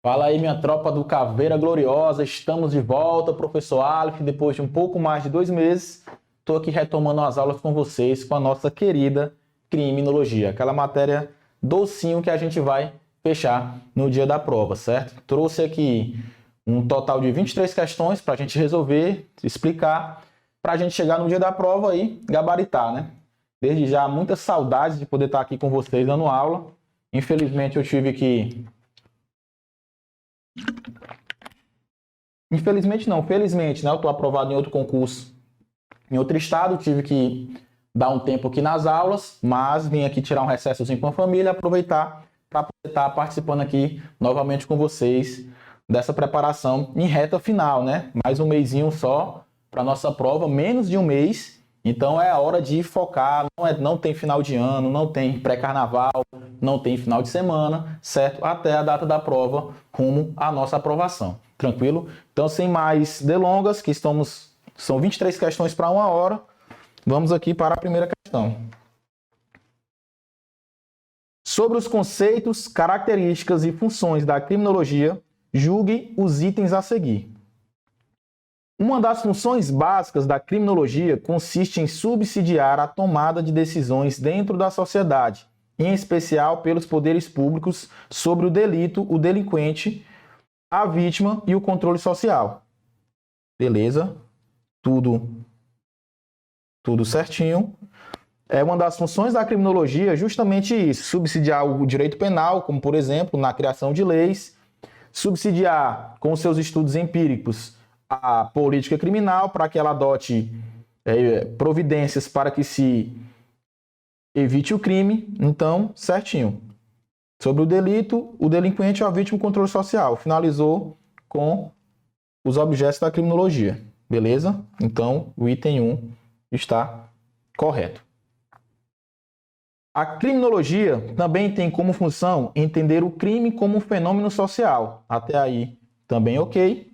Fala aí, minha tropa do Caveira Gloriosa. Estamos de volta, professor Aleph. Depois de um pouco mais de 2 meses, estou aqui retomando as aulas com vocês com a nossa querida criminologia, aquela matéria docinho que a gente vai fechar no dia da prova, certo? Trouxe aqui um total de 23 questões para a gente resolver, explicar, para a gente chegar no dia da prova e gabaritar, né? Desde já, muitas saudades de poder estar aqui com vocês dando aula. Infelizmente, eu tive que... Infelizmente não, felizmente, né? Eu estou aprovado em outro concurso, em outro estado, tive que dar um tempo aqui nas aulas, mas vim aqui tirar um recessozinho com a família, aproveitar para poder estar participando aqui novamente com vocês dessa preparação em reta final, né? Mais um mesinho só para nossa prova, menos de um mês, então é a hora de focar, não tem final de ano, não tem pré-carnaval, não tem final de semana, certo? Até a data da prova, rumo à nossa aprovação. Tranquilo? Então, sem mais delongas, são 23 questões para 1 hora. Vamos aqui para a primeira questão. Sobre os conceitos, características e funções da criminologia, julgue os itens a seguir. Uma das funções básicas da criminologia consiste em subsidiar a tomada de decisões dentro da sociedade, em especial pelos poderes públicos, sobre o delito, o delinquente, a vítima e o controle social. Beleza? Tudo certinho. Uma das funções da criminologia é justamente isso, subsidiar o direito penal, como por exemplo, na criação de leis, subsidiar com seus estudos empíricos a política criminal para que ela adote providências para que se evite o crime. Então, certinho. Sobre o delito, o delinquente, a vítima e o controle social. Finalizou com os objetos da criminologia. Beleza? Então, o item 1 está correto. A criminologia também tem como função entender o crime como um fenômeno social. Até aí também ok,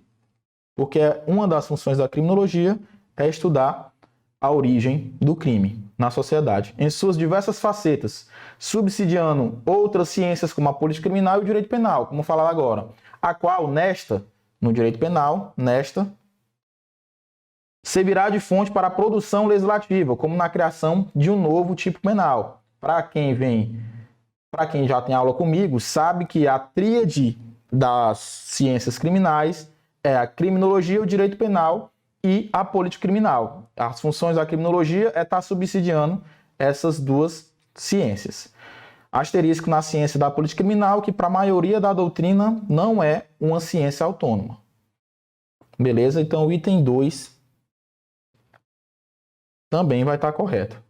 porque uma das funções da criminologia é estudar a origem do crime na sociedade, em suas diversas facetas, subsidiando outras ciências como a política criminal e o direito penal, como falar agora, a qual, no direito penal, servirá de fonte para a produção legislativa, como na criação de um novo tipo penal. Para quem já tem aula comigo, sabe que a tríade das ciências criminais é a criminologia, o direito penal e a política criminal. As funções da criminologia é estar subsidiando essas duas ciências. Asterisco na ciência da política criminal, que para a maioria da doutrina não é uma ciência autônoma. Beleza? Então o item 2 também vai estar correto.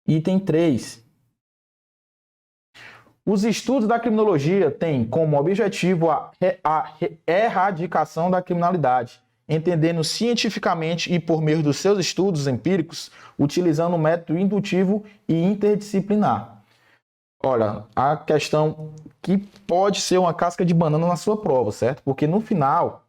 Item 3. Os estudos da criminologia têm como objetivo a erradicação da criminalidade, entendendo cientificamente e por meio dos seus estudos empíricos, utilizando o método indutivo e interdisciplinar. Olha, a questão que pode ser uma casca de banana na sua prova, certo? Porque no final,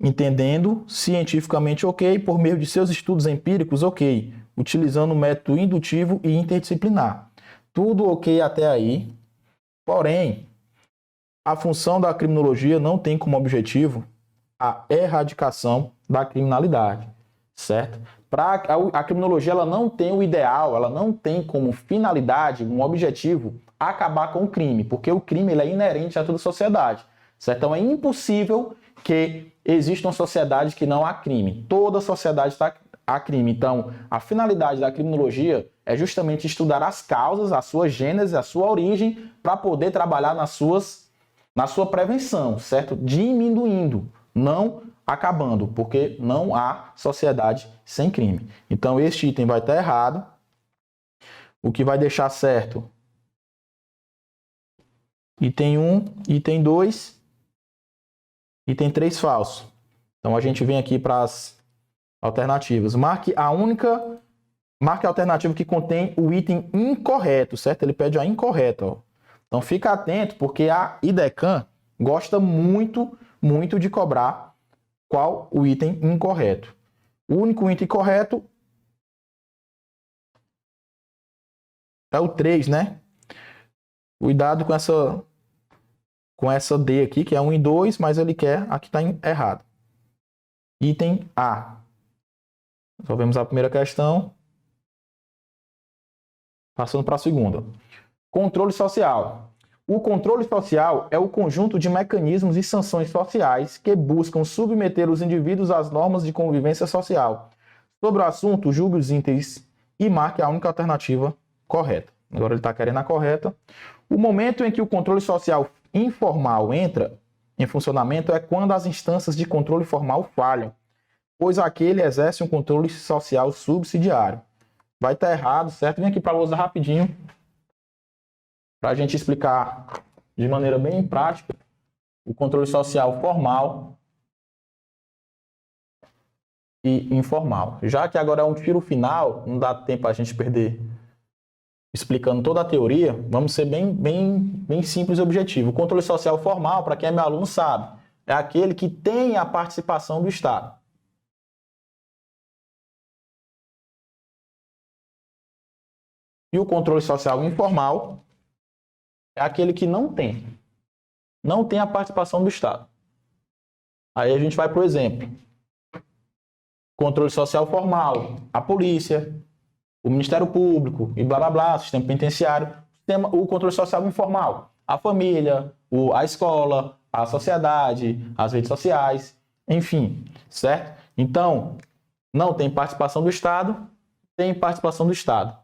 entendendo cientificamente ok, por meio de seus estudos empíricos ok, utilizando o método indutivo e interdisciplinar. Tudo ok até aí, porém, a função da criminologia não tem como objetivo a erradicação da criminalidade, certo? A criminologia ela não tem o ideal, ela não tem como finalidade, um objetivo, acabar com o crime, porque o crime ele é inerente a toda a sociedade, certo? Então é impossível que exista uma sociedade que não há crime. Toda sociedade há crime. Então, a finalidade da criminologia é justamente estudar as causas, a sua gênese, a sua origem, para poder trabalhar na sua prevenção, certo? Diminuindo, não acabando, porque não há sociedade sem crime. Então, este item vai estar errado. O que vai deixar certo? Item 1, item 2, item 3 falso. Então, a gente vem aqui para as alternativas. Marque a alternativa que contém o item incorreto, certo? Ele pede a incorreta. Ó. Então, fica atento, porque a IDECAN gosta muito, muito de cobrar qual o item incorreto. O único item correto é o 3, né? Cuidado com com essa D aqui, que é 1 e 2, mas ele quer, aqui está errado. Item A. Resolvemos a primeira questão. Passando para a segunda. Controle social. O controle social é o conjunto de mecanismos e sanções sociais que buscam submeter os indivíduos às normas de convivência social. Sobre o assunto, julgue os itens e marque a única alternativa correta. Agora ele está querendo a correta. O momento em que o controle social informal entra em funcionamento é quando as instâncias de controle formal falham, pois aquele exerce um controle social subsidiário. Vai estar errado, certo? Vem aqui para a lousa rapidinho, para a gente explicar de maneira bem prática o controle social formal e informal. Já que agora é um tiro final, não dá tempo a gente perder explicando toda a teoria, vamos ser bem simples e objetivo. O controle social formal, para quem é meu aluno sabe, é aquele que tem a participação do Estado. E o controle social informal é aquele que não tem a participação do Estado. Aí a gente vai para o exemplo. Controle social formal, a polícia, o Ministério Público e blá blá blá, sistema penitenciário. O controle social informal, a família, a escola, a sociedade, as redes sociais, enfim, certo? Então, não tem participação do Estado, tem participação do Estado.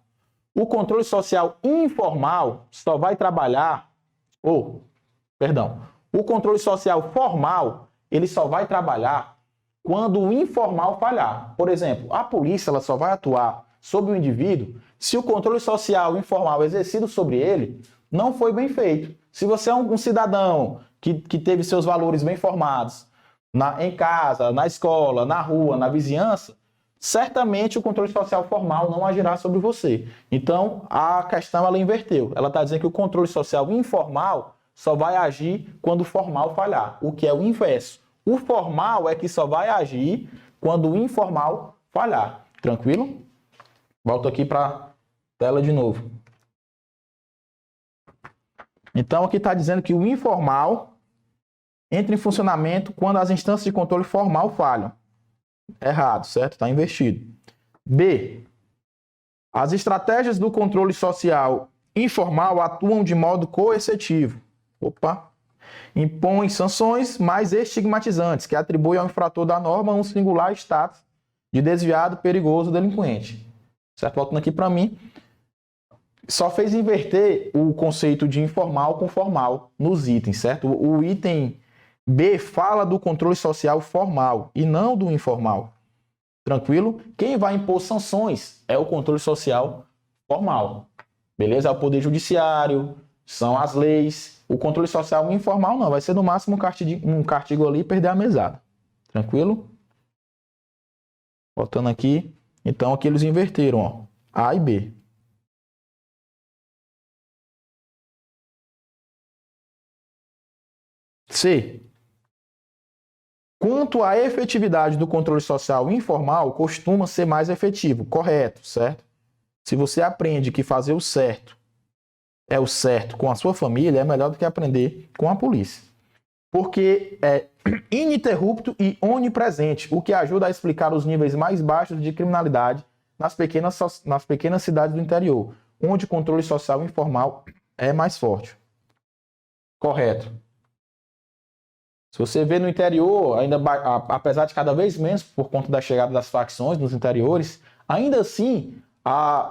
O controle social informal só vai trabalhar, o controle social formal, ele só vai trabalhar quando o informal falhar. Por exemplo, a polícia ela só vai atuar sobre o indivíduo se o controle social informal exercido sobre ele não foi bem feito. Se você é um cidadão que teve seus valores bem formados em casa, na escola, na rua, na vizinhança, certamente o controle social formal não agirá sobre você. Então, a questão ela inverteu. Ela está dizendo que o controle social informal só vai agir quando o formal falhar, o que é o inverso. O formal é que só vai agir quando o informal falhar. Tranquilo? Volto aqui para a tela de novo. Então, aqui está dizendo que o informal entra em funcionamento quando as instâncias de controle formal falham. Errado, certo? Está invertido. B. As estratégias do controle social informal atuam de modo coercitivo. Impõem sanções mais estigmatizantes, que atribuem ao infrator da norma um singular status de desviado, perigoso, delinquente. Certo? Voltando aqui para mim. Só fez inverter o conceito de informal com formal nos itens, certo? O item B fala do controle social formal e não do informal. Tranquilo? Quem vai impor sanções é o controle social formal. Beleza? É o Poder Judiciário, são as leis. O controle social informal não, vai ser no máximo um castigo ali e perder a mesada. Tranquilo? Voltando aqui. Então aqui eles inverteram, ó, A e B. C. Quanto à efetividade do controle social informal, costuma ser mais efetivo. Correto, certo? Se você aprende que fazer o certo é o certo com a sua família, é melhor do que aprender com a polícia. Porque é ininterrupto e onipresente, o que ajuda a explicar os níveis mais baixos de criminalidade nas pequenas cidades do interior, onde o controle social informal é mais forte. Correto. Se você vê no interior, ainda apesar de cada vez menos por conta da chegada das facções nos interiores, ainda assim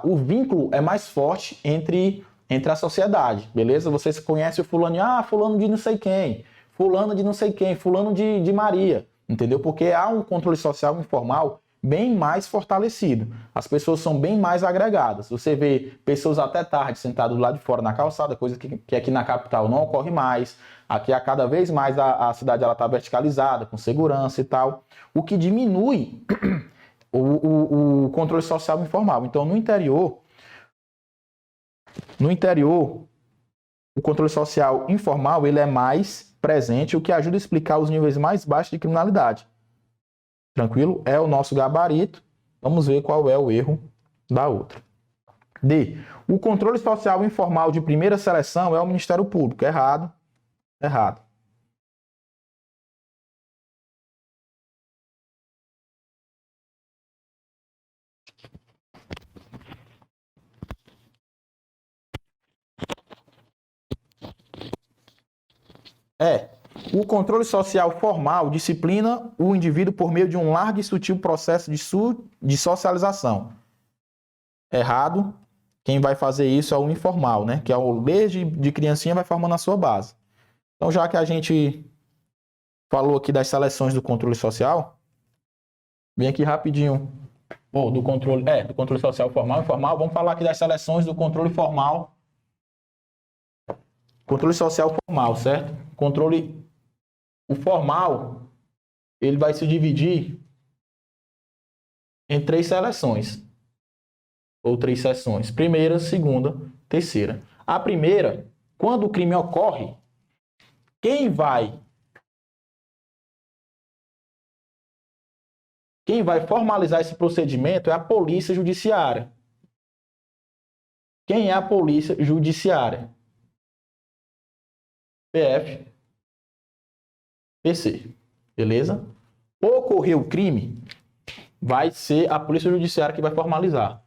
o vínculo é mais forte entre a sociedade, beleza? Você conhece o fulano, fulano de não sei quem, fulano de não sei quem, fulano de Maria, entendeu? Porque há um controle social informal bem mais fortalecido. As pessoas são bem mais agregadas. Você vê pessoas até tarde sentadas do lado de fora na calçada, coisa que aqui na capital não ocorre mais. Aqui, a cada vez mais, a cidade está verticalizada, com segurança e tal, o que diminui o controle social informal. Então, no interior, o controle social informal ele é mais presente, o que ajuda a explicar os níveis mais baixos de criminalidade. Tranquilo? É o nosso gabarito. Vamos ver qual é o erro da outra. D. O controle social informal de primeira seleção é o Ministério Público. Errado. Errado. O controle social formal disciplina o indivíduo por meio de um largo e sutil processo de socialização. Errado. Quem vai fazer isso é o informal, né? Que é o desde de criancinha vai formando a sua base. Então, já que a gente falou aqui das seleções do controle social, vem aqui rapidinho. Do controle social formal e informal. Vamos falar aqui das seleções do controle formal. Controle social formal, certo? O formal, ele vai se dividir em 3 seleções. Ou 3 seções. Primeira, segunda, terceira. A primeira, quando o crime ocorre, quem vai formalizar esse procedimento é a polícia judiciária. Quem é a polícia judiciária? PF, PC. Beleza? Ocorreu o crime, vai ser a polícia judiciária que vai formalizar.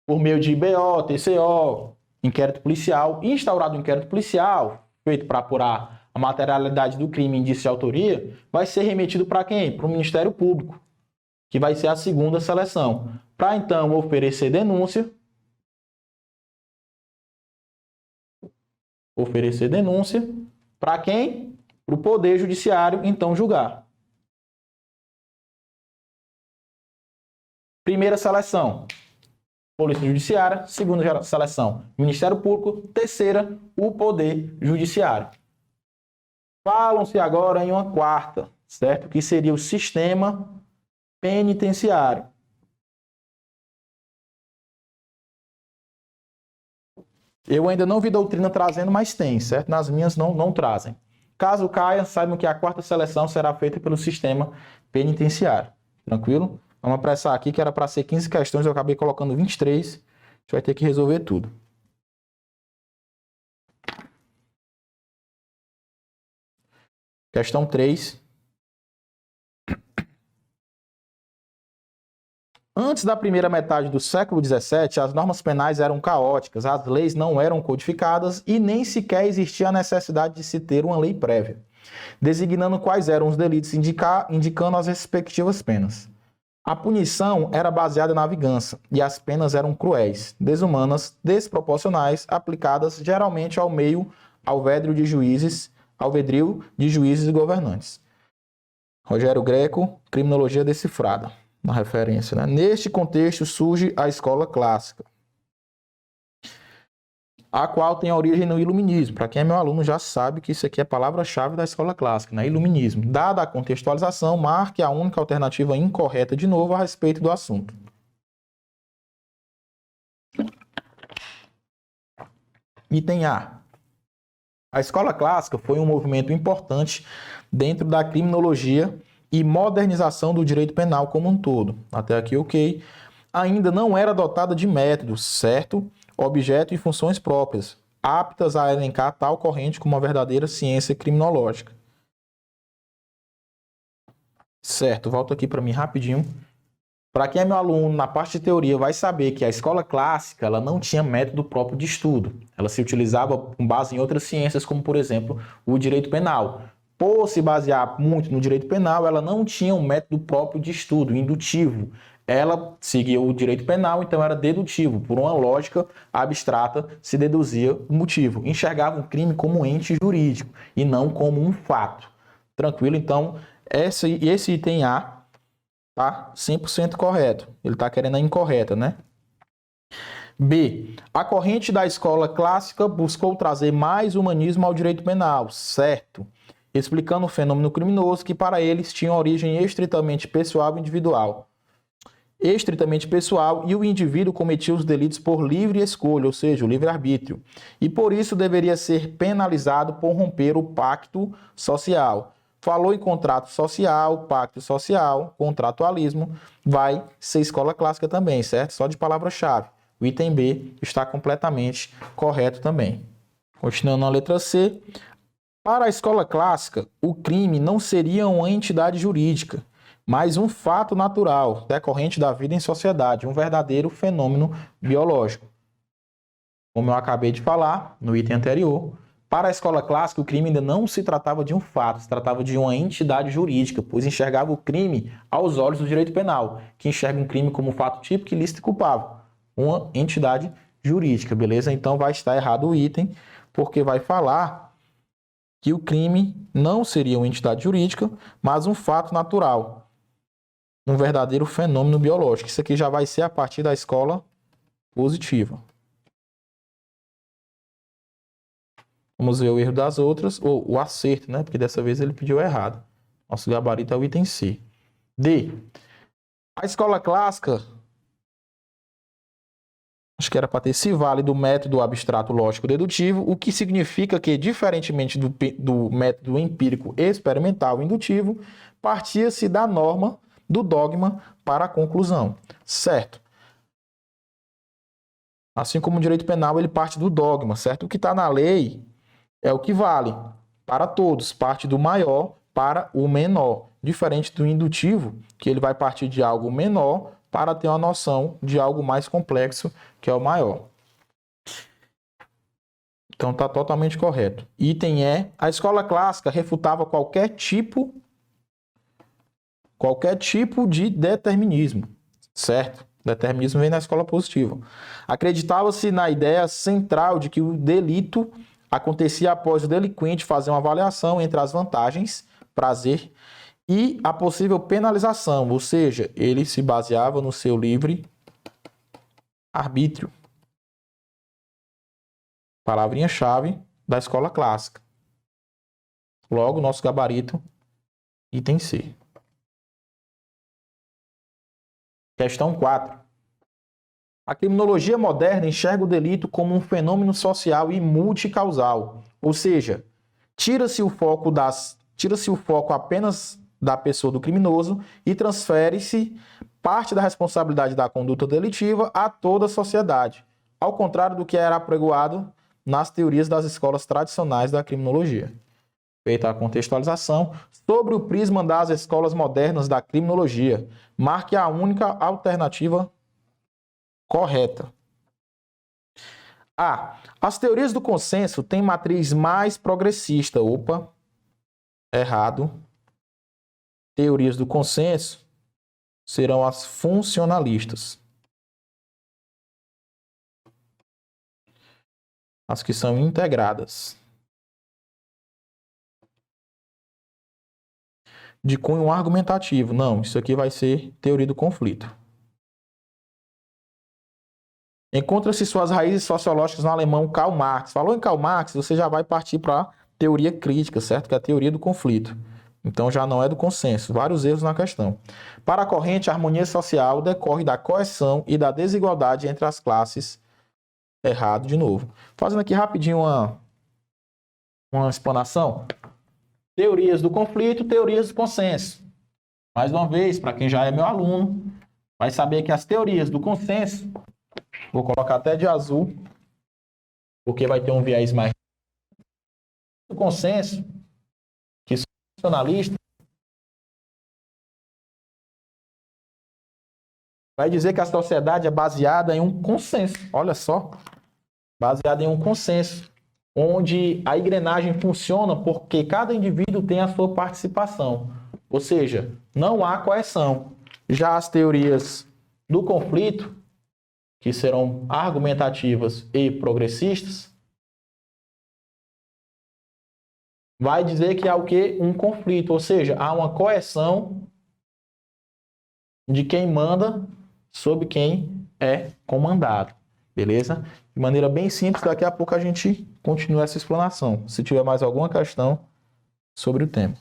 Por meio de BO, TCO, inquérito policial. Instaurado o inquérito policial, feito para apurar a materialidade do crime e indício de autoria, vai ser remetido para quem? Para o Ministério Público, que vai ser a segunda seleção. Para então oferecer denúncia. Para quem? Para o Poder Judiciário, então, julgar. Primeira seleção, Polícia Judiciária. Segunda seleção, Ministério Público. Terceira, o Poder Judiciário. Falam-se agora em uma quarta, certo? Que seria o sistema penitenciário. Eu ainda não vi doutrina trazendo, mas tem, certo? Nas minhas não trazem. Caso caia, saibam que a quarta seleção será feita pelo sistema penitenciário. Tranquilo? Vamos apressar aqui, que era para ser 15 questões, eu acabei colocando 23. A gente vai ter que resolver tudo. Questão 3. Antes da primeira metade do século XVII, as normas penais eram caóticas, as leis não eram codificadas e nem sequer existia a necessidade de se ter uma lei prévia, designando quais eram os delitos, indicando as respectivas penas. A punição era baseada na vingança e as penas eram cruéis, desumanas, desproporcionais, aplicadas geralmente ao alvedrio de juízes e governantes. Rogério Greco, Criminologia Decifrada. Uma referência, né? Neste contexto surge a escola clássica, a qual tem origem no iluminismo. Para quem é meu aluno já sabe que isso aqui é a palavra-chave da escola clássica, né? Iluminismo. Dada a contextualização, marque a única alternativa incorreta de novo a respeito do assunto. Item A. A escola clássica foi um movimento importante dentro da criminologia e modernização do direito penal como um todo. Até aqui, ok. Ainda não era dotada de métodos, certo? Objeto e funções próprias, aptas a elencar tal corrente como uma verdadeira ciência criminológica. Certo, volto aqui para mim rapidinho. Para quem é meu aluno, na parte de teoria, vai saber que a escola clássica ela não tinha método próprio de estudo. Ela se utilizava com base em outras ciências, como, por exemplo, o direito penal. Por se basear muito no direito penal, ela não tinha um método próprio de estudo, indutivo. Ela seguia o direito penal, então era dedutivo. Por uma lógica abstrata, se deduzia o motivo. Enxergava o crime como um ente jurídico e não como um fato. Tranquilo? Então, esse item A tá 100% correto. Ele está querendo a incorreta, né? B. A corrente da escola clássica buscou trazer mais humanismo ao direito penal, certo? Explicando o fenômeno criminoso que para eles tinha origem estritamente pessoal e individual. Estritamente pessoal e o indivíduo cometia os delitos por livre escolha, ou seja, o livre-arbítrio. E por isso deveria ser penalizado por romper o pacto social. Falou em contrato social, pacto social, contratualismo, vai ser escola clássica também, certo? Só de palavra-chave. O item B está completamente correto também. Continuando na letra C. Para a escola clássica, o crime não seria uma entidade jurídica, mas um fato natural, decorrente da vida em sociedade, um verdadeiro fenômeno biológico. Como eu acabei de falar no item anterior, para a escola clássica, o crime ainda não se tratava de um fato, se tratava de uma entidade jurídica, pois enxergava o crime aos olhos do direito penal, que enxerga um crime como fato típico, ilícito e culpável. Uma entidade jurídica, beleza? Então vai estar errado o item, porque vai falar que o crime não seria uma entidade jurídica, mas um fato natural, um verdadeiro fenômeno biológico. Isso aqui já vai ser a partir da escola positiva. Vamos ver o erro das outras, ou o acerto, né? Porque dessa vez ele pediu errado. Nosso gabarito é o item C. D. A escola clássica, acho que era para ter se vale do método abstrato lógico dedutivo, o que significa que, diferentemente do método empírico experimental indutivo, partia-se da norma do dogma para a conclusão, certo? Assim como o direito penal, ele parte do dogma, certo? O que está na lei é o que vale para todos, parte do maior para o menor, diferente do indutivo, que ele vai partir de algo menor para ter uma noção de algo mais complexo, que é o maior. Então está totalmente correto. Item E, a escola clássica refutava qualquer tipo de determinismo, certo? Determinismo vem na escola positiva. Acreditava-se na ideia central de que o delito acontecia após o delinquente fazer uma avaliação entre as vantagens, prazer e a possível penalização, ou seja, ele se baseava no seu livre arbítrio. Palavrinha-chave da escola clássica. Logo, nosso gabarito, item C. Questão 4. A criminologia moderna enxerga o delito como um fenômeno social e multicausal, ou seja, tira-se o foco apenas da pessoa do criminoso e transfere-se parte da responsabilidade da conduta delitiva a toda a sociedade, ao contrário do que era apregoado nas teorias das escolas tradicionais da criminologia. Feita a contextualização, sobre o prisma das escolas modernas da criminologia, marque a única alternativa correta. A. As teorias do consenso têm matriz mais progressista. Opa, errado. Teorias do consenso serão as funcionalistas. As que são integradas. De cunho argumentativo. Não, isso aqui vai ser teoria do conflito. Encontra-se suas raízes sociológicas no alemão Karl Marx. Falou em Karl Marx, você já vai partir para a teoria crítica, certo? Que é a teoria do conflito. Então já não é do consenso. Vários erros na questão. Para a corrente, a harmonia social decorre da coerção e da desigualdade entre as classes. Errado de novo. Fazendo aqui rapidinho uma explanação. Teorias do conflito, teorias do consenso. Mais uma vez, para quem já é meu aluno, vai saber que as teorias do consenso, vou colocar até de azul, porque vai ter um viés mais do consenso, que são funcionalistas, vai dizer que a sociedade é baseada em um consenso. Olha só, baseada em um consenso, onde a engrenagem funciona porque cada indivíduo tem a sua participação. Ou seja, não há coerção. Já as teorias do conflito, que serão argumentativas e progressistas, vai dizer que há o quê? Um conflito, ou seja, há uma coerção de quem manda sobre quem é comandado. Beleza? De maneira bem simples, daqui a pouco a gente continua essa explanação. Se tiver mais alguma questão sobre o tema.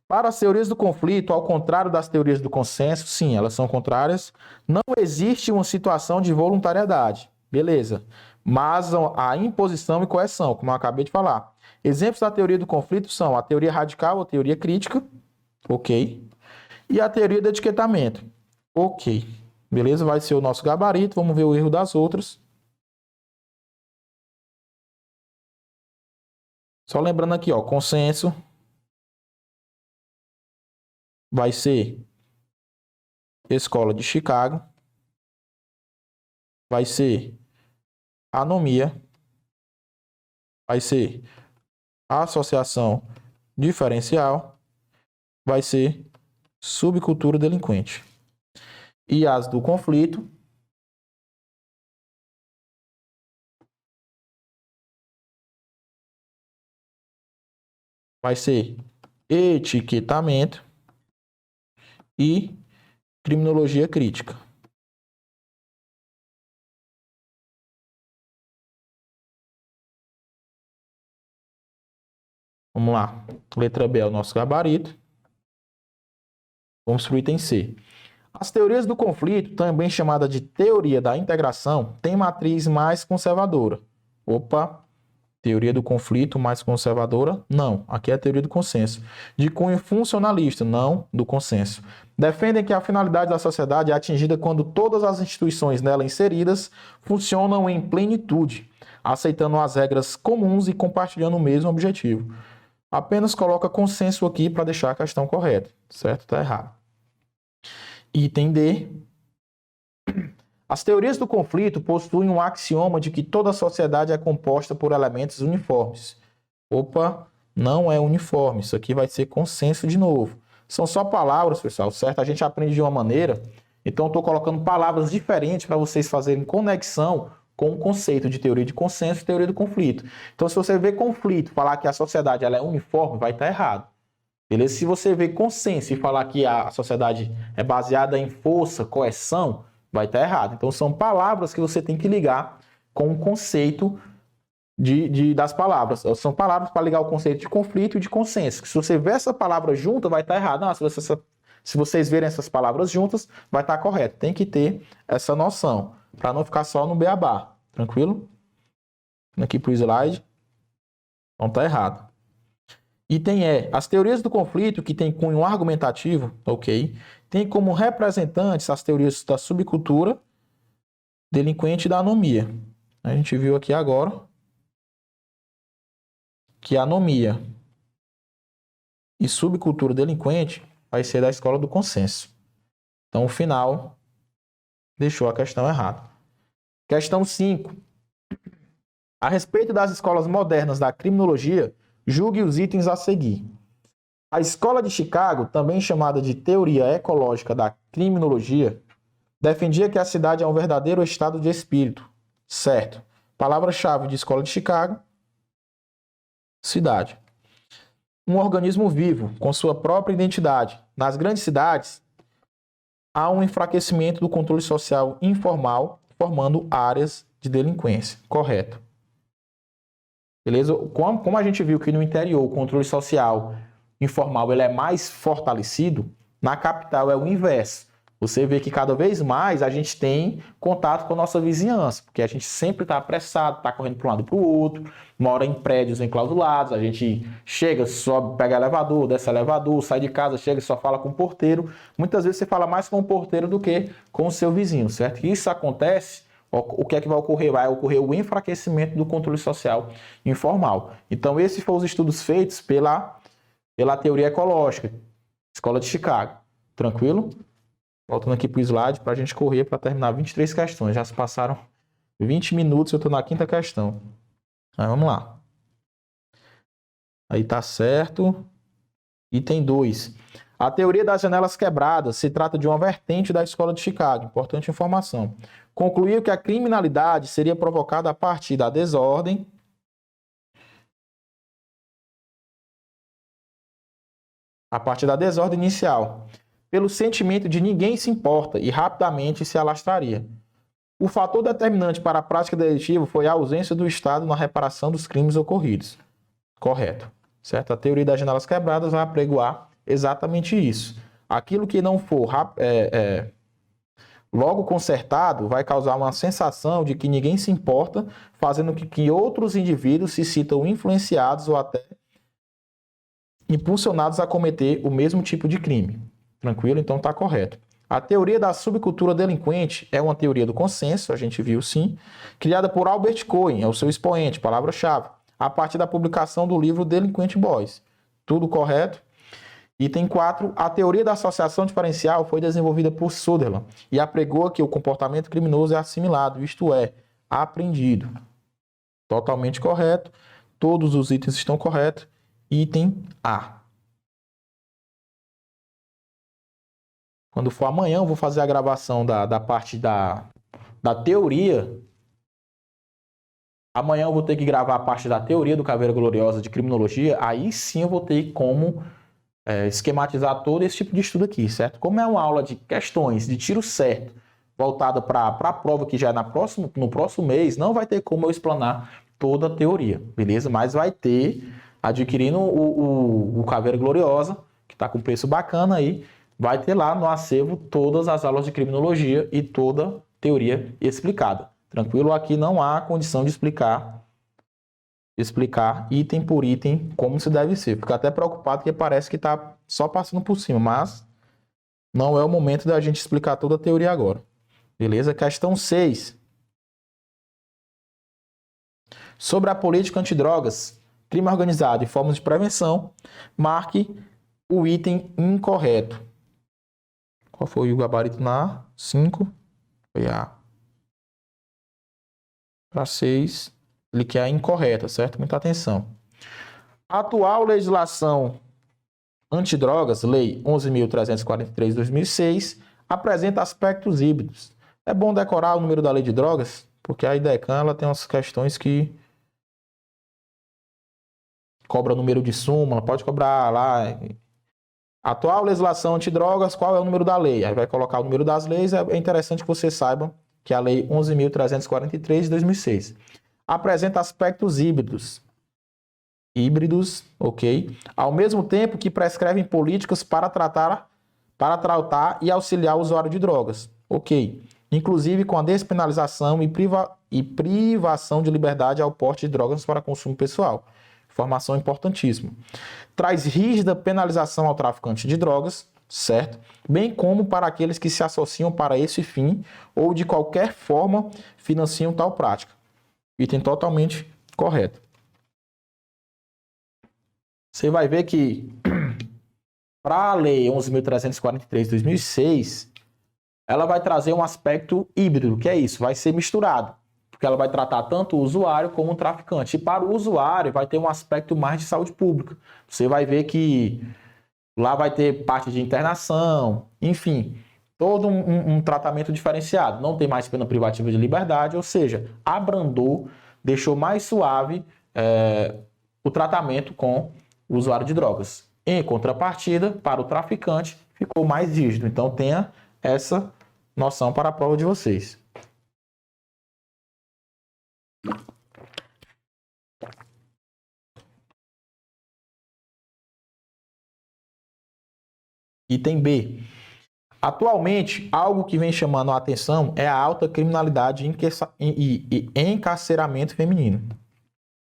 Para as teorias do conflito, ao contrário das teorias do consenso, sim, elas são contrárias, não existe uma situação de voluntariedade. Beleza. Mas a imposição e coerção, como eu acabei de falar. Exemplos da teoria do conflito são a teoria radical, a teoria crítica, ok, e a teoria do etiquetamento, ok. Beleza? Vai ser o nosso gabarito. Vamos ver o erro das outras. Só lembrando aqui, ó, consenso vai ser Escola de Chicago, vai ser anomia, vai ser associação diferencial, vai ser subcultura delinquente. E as do conflito vai ser etiquetamento e criminologia crítica. Vamos lá. Letra B é o nosso gabarito. Vamos para o item C. As teorias do conflito, também chamada de teoria da integração, tem matriz mais conservadora. Opa! Teoria do conflito mais conservadora? Não. Aqui é a teoria do consenso. De cunho funcionalista? Não, do consenso. Defendem que a finalidade da sociedade é atingida quando todas as instituições nela inseridas funcionam em plenitude, aceitando as regras comuns e compartilhando o mesmo objetivo. Apenas coloca consenso aqui para deixar a questão correta. Certo? Está errado. Item D. As teorias do conflito possuem um axioma de que toda sociedade é composta por elementos uniformes. Opa, não é uniforme. Isso aqui vai ser consenso de novo. São só palavras, pessoal, certo? A gente aprende de uma maneira. Então, estou colocando palavras diferentes para vocês fazerem conexão com o conceito de teoria de consenso e teoria do conflito. Então, se você vê conflito, falar que a sociedade ela é uniforme, vai estar errado. Beleza? Se você vê consenso e falar que a sociedade é baseada em força, coerção, vai estar errado. Então, são palavras que você tem que ligar com o conceito das palavras. São palavras para ligar o conceito de conflito e de consenso. Se você vê essa palavra junta, vai estar errado. Não, se vocês verem essas palavras juntas, vai estar correto. Tem que ter essa noção, para não ficar só no beabá. Tranquilo? Aqui para o slide. Não está errado. Item E. As teorias do conflito, que têm cunho argumentativo, ok, tem como representantes as teorias da subcultura, delinquente e da anomia. A gente viu aqui agora que a anomia e subcultura delinquente vai ser da escola do consenso. Então, o final deixou a questão errada. Questão 5. A respeito das escolas modernas da criminologia, julgue os itens a seguir. A escola de Chicago, também chamada de teoria ecológica da criminologia, defendia que a cidade é um verdadeiro estado de espírito. Certo. Palavra-chave de escola de Chicago: cidade. Um organismo vivo, com sua própria identidade. Nas grandes cidades, há um enfraquecimento do controle social informal, formando áreas de delinquência. Correto. Beleza? Como a gente viu que no interior o controle social informal ele é mais fortalecido, na capital é o inverso. Você vê que cada vez mais a gente tem contato com a nossa vizinhança, porque a gente sempre está apressado, está correndo para um lado e para o outro, mora em prédios enclausulados, a gente chega, sobe, pega elevador, desce elevador, sai de casa, chega e só fala com o porteiro. Muitas vezes você fala mais com o porteiro do que com o seu vizinho, certo? E isso acontece. O que é que vai ocorrer? Vai ocorrer o enfraquecimento do controle social informal. Então, esses foram os estudos feitos pela teoria ecológica, Escola de Chicago. Tranquilo? Voltando aqui para o slide para a gente correr para terminar 23 questões. Já se passaram 20 minutos, eu estou na quinta questão. Aí, vamos lá. Aí tá certo. Item 2. A teoria das janelas quebradas se trata de uma vertente da Escola de Chicago. Importante informação. Concluiu que a criminalidade seria provocada a partir da desordem inicial, pelo sentimento de ninguém se importa e rapidamente se alastraria. O fator determinante para a prática delitiva foi a ausência do Estado na reparação dos crimes ocorridos. Correto. Certo? A teoria das janelas quebradas vai apregoar exatamente isso. Aquilo que não for logo consertado vai causar uma sensação de que ninguém se importa, fazendo com que outros indivíduos se sintam influenciados ou até impulsionados a cometer o mesmo tipo de crime. Tranquilo? Então está correto. A teoria da subcultura delinquente é uma teoria do consenso, a gente viu sim, criada por Albert Cohen, é o seu expoente, palavra-chave. a partir da publicação do livro Delinquent Boys. Tudo correto? Item 4. A teoria da associação diferencial foi desenvolvida por Sutherland e apregou que o comportamento criminoso é assimilado, isto é, aprendido. Totalmente correto. Todos os itens estão corretos. Item A. Quando for amanhã, eu vou fazer a gravação da parte da teoria. Amanhã eu vou ter que gravar a parte da teoria do Caveira Gloriosa de criminologia. Aí sim eu vou ter como esquematizar todo esse tipo de estudo aqui, certo? Como é uma aula de questões de tiro certo, voltada para a prova que já é no próximo mês, não vai ter como eu explanar toda a teoria, beleza? Mas vai ter, adquirindo o Caveira Gloriosa, que está com preço bacana aí, vai ter lá no acervo todas as aulas de criminologia e toda a teoria explicada. Tranquilo? Aqui não há condição de explicar item por item como se deve ser. Fico até preocupado porque parece que está só passando por cima, mas não é o momento da gente explicar toda a teoria agora. Beleza? Questão 6. Sobre a política antidrogas, crime organizado e formas de prevenção, marque o item incorreto. Qual foi o gabarito na 5? Foi a para 6. Ele quer a incorreta, certo? Muita atenção. A atual legislação antidrogas, Lei 11.343 de 2006, apresenta aspectos híbridos. É bom decorar o número da lei de drogas, porque a IDECAN ela tem umas questões que cobra número de súmula, pode cobrar lá. Atual legislação antidrogas, qual é o número da lei? Aí vai colocar o número das leis, é interessante que você saiba que é a Lei 11.343 de 2006. Apresenta aspectos híbridos. Ok? Ao mesmo tempo que prescrevem políticas para tratar e auxiliar o usuário de drogas. Ok. Inclusive com a despenalização e privação de liberdade ao porte de drogas para consumo pessoal. Informação importantíssima. Traz rígida penalização ao traficante de drogas, certo? Bem como para aqueles que se associam para esse fim ou de qualquer forma financiam tal prática. Item totalmente correto. Você vai ver que para a Lei 11.343 de 2006, ela vai trazer um aspecto híbrido, que é isso, vai ser misturado, porque ela vai tratar tanto o usuário como o traficante. E para o usuário vai ter um aspecto mais de saúde pública. Você vai ver que lá vai ter parte de internação, enfim, todo um tratamento diferenciado. Não tem mais pena privativa de liberdade, ou seja, abrandou, deixou mais suave o tratamento com o usuário de drogas. Em contrapartida, para o traficante, ficou mais rígido. Então, tenha essa noção para a prova de vocês. Item B. Atualmente, algo que vem chamando a atenção é a alta criminalidade e encarceramento feminino.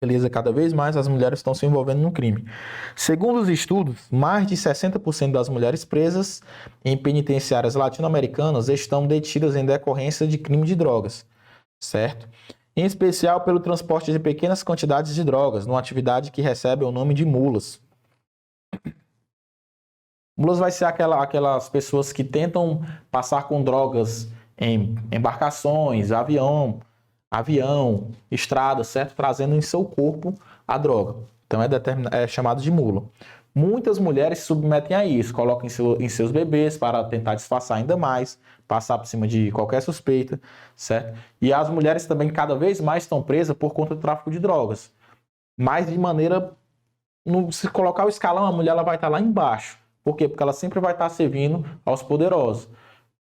Beleza? Cada vez mais as mulheres estão se envolvendo no crime. Segundo os estudos, mais de 60% das mulheres presas em penitenciárias latino-americanas estão detidas em decorrência de crime de drogas, certo? Em especial pelo transporte de pequenas quantidades de drogas, numa atividade que recebe o nome de mulas. Mulas vai ser aquelas pessoas que tentam passar com drogas em embarcações, avião, estrada, certo? Trazendo em seu corpo a droga. Então é chamado de mula. Muitas mulheres se submetem a isso, colocam em seus bebês para tentar disfarçar ainda mais, passar por cima de qualquer suspeita, certo? E as mulheres também cada vez mais estão presas por conta do tráfico de drogas. Mas de maneira... Se colocar o escalão, a mulher ela vai estar lá embaixo. Por quê? Porque ela sempre vai estar servindo aos poderosos.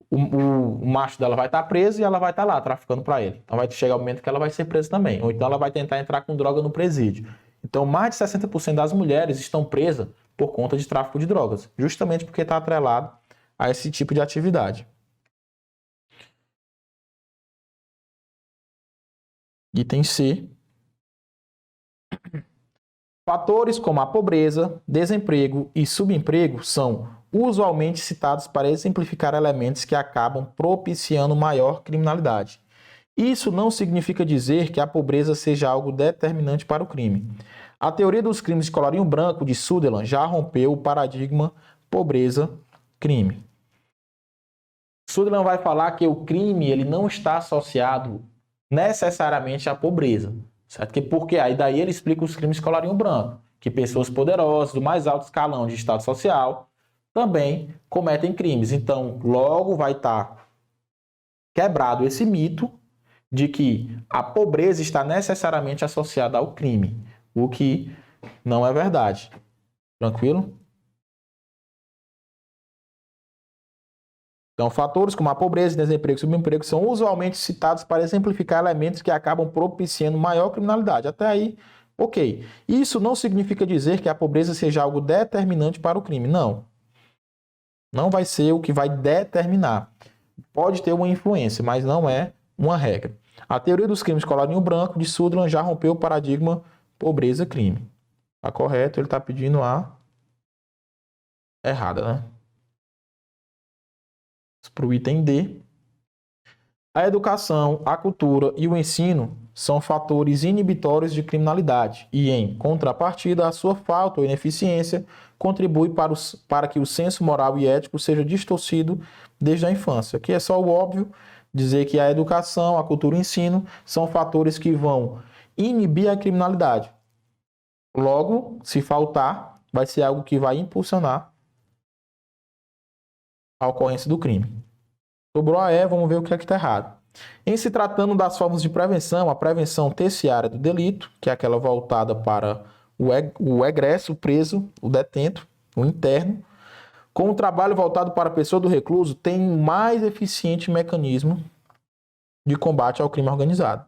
O macho dela vai estar preso e ela vai estar lá traficando para ele. Então vai chegar o momento que ela vai ser presa também. Ou então ela vai tentar entrar com droga no presídio. Então mais de 60% das mulheres estão presas por conta de tráfico de drogas. Justamente porque está atrelado a esse tipo de atividade. Item C. Fatores como a pobreza, desemprego e subemprego são usualmente citados para exemplificar elementos que acabam propiciando maior criminalidade. Isso não significa dizer que a pobreza seja algo determinante para o crime. A teoria dos crimes de colarinho branco de Sutherland já rompeu o paradigma pobreza-crime. Sutherland vai falar que o crime ele não está associado necessariamente à pobreza, certo? Porque aí daí ele explica os crimes de colarinho branco, que pessoas poderosas do mais alto escalão de estado social também cometem crimes. Então, logo vai estar quebrado esse mito de que a pobreza está necessariamente associada ao crime, o que não é verdade. Tranquilo? Então, fatores como a pobreza, desemprego e subemprego são usualmente citados para exemplificar elementos que acabam propiciando maior criminalidade. Até aí, ok. Isso não significa dizer que a pobreza seja algo determinante para o crime. Não. Não vai ser o que vai determinar. Pode ter uma influência, mas não é uma regra. A teoria dos crimes de colarinho branco de Sutherland já rompeu o paradigma pobreza-crime. Tá correto, ele está pedindo a errada, né? Para o item D. A educação, a cultura e o ensino são fatores inibitórios de criminalidade e, em contrapartida, a sua falta ou ineficiência contribui para que o senso moral e ético seja distorcido desde a infância. Aqui é só o óbvio dizer que a educação, a cultura e o ensino são fatores que vão inibir a criminalidade. Logo, se faltar, vai ser algo que vai impulsionar a ocorrência do crime. Sobrou a E, vamos ver o que é que está errado. Em se tratando das formas de prevenção, a prevenção terciária do delito, que é aquela voltada para o egresso, o preso, o detento, o interno, com o trabalho voltado para a pessoa do recluso, tem um mais eficiente mecanismo de combate ao crime organizado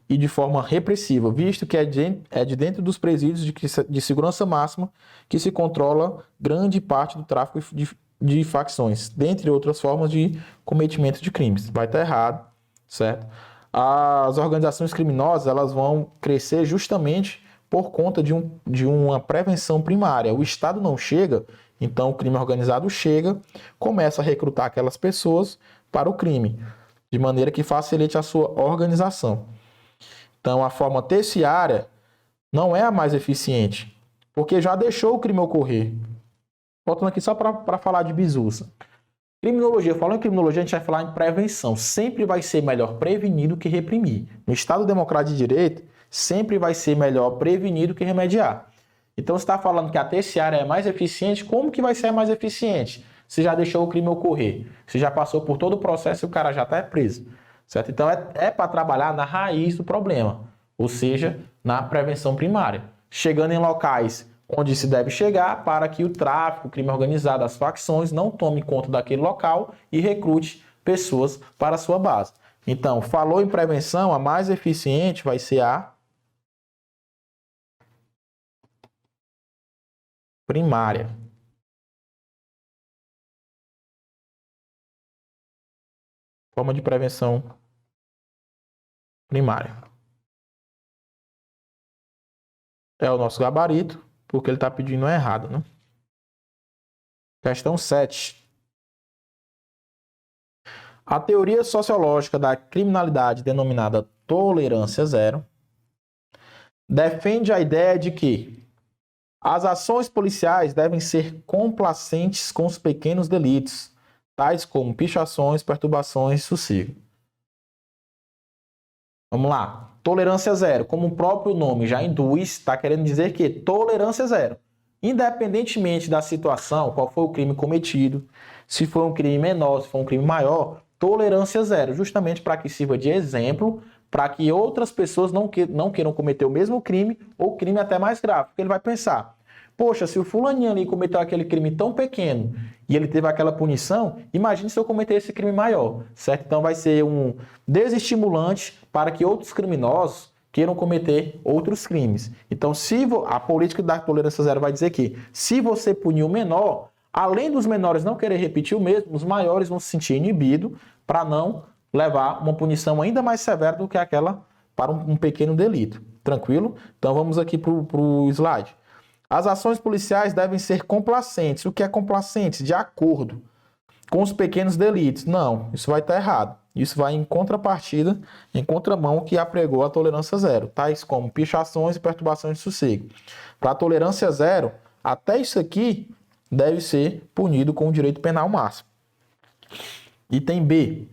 e de forma repressiva, visto que é de dentro dos presídios de segurança máxima que se controla grande parte do tráfico de facções, dentre outras formas de cometimento de crimes. Vai estar errado, certo? As organizações criminosas elas vão crescer justamente por conta de uma prevenção primária. O Estado não chega, então o crime organizado chega, começa a recrutar aquelas pessoas para o crime, de maneira que facilite a sua organização. Então, a forma terciária não é a mais eficiente, porque já deixou o crime ocorrer. Voltando aqui só para falar de bizuça. Criminologia, falando em criminologia, a gente vai falar em prevenção. Sempre vai ser melhor prevenir do que reprimir. No Estado Democrático de Direito, sempre vai ser melhor prevenir do que remediar. Então, você está falando que a terciária é mais eficiente, como que vai ser mais eficiente? Você já deixou o crime ocorrer, você já passou por todo o processo e o cara já está preso. Certo? Então, é para trabalhar na raiz do problema, ou seja, na prevenção primária. Chegando em locais onde se deve chegar para que o tráfico, o crime organizado, as facções não tome conta daquele local e recrute pessoas para a sua base. Então, falou em prevenção, a mais eficiente vai ser a primária. Forma de prevenção primária. É o nosso gabarito, porque ele está pedindo errado, né? Questão 7. A teoria sociológica da criminalidade, denominada tolerância zero, defende a ideia de que as ações policiais devem ser complacentes com os pequenos delitos, tais como pichações, perturbações e sossego. Vamos lá. Tolerância zero, como o próprio nome já induz, está querendo dizer que tolerância zero. Independentemente da situação, qual foi o crime cometido, se foi um crime menor, se foi um crime maior, tolerância zero, justamente para que sirva de exemplo, para que outras pessoas não queiram cometer o mesmo crime ou crime até mais grave. Porque ele vai pensar, poxa, se o fulaninho ali cometeu aquele crime tão pequeno e ele teve aquela punição, imagine se eu cometer esse crime maior, certo? Então vai ser um desestimulante para que outros criminosos queiram cometer outros crimes. Então, a política da tolerância zero vai dizer que se você punir o menor, além dos menores não querer repetir o mesmo, os maiores vão se sentir inibidos para não levar uma punição ainda mais severa do que aquela para um pequeno delito. Tranquilo? Então vamos aqui para o slide. As ações policiais devem ser complacentes. O que é complacente? De acordo com os pequenos delitos. Não, isso vai estar errado. Isso vai em contrapartida, em contramão que apregou a tolerância zero, tais como pichações e perturbações de sossego. Para a tolerância zero, até isso aqui deve ser punido com o direito penal máximo. Item B.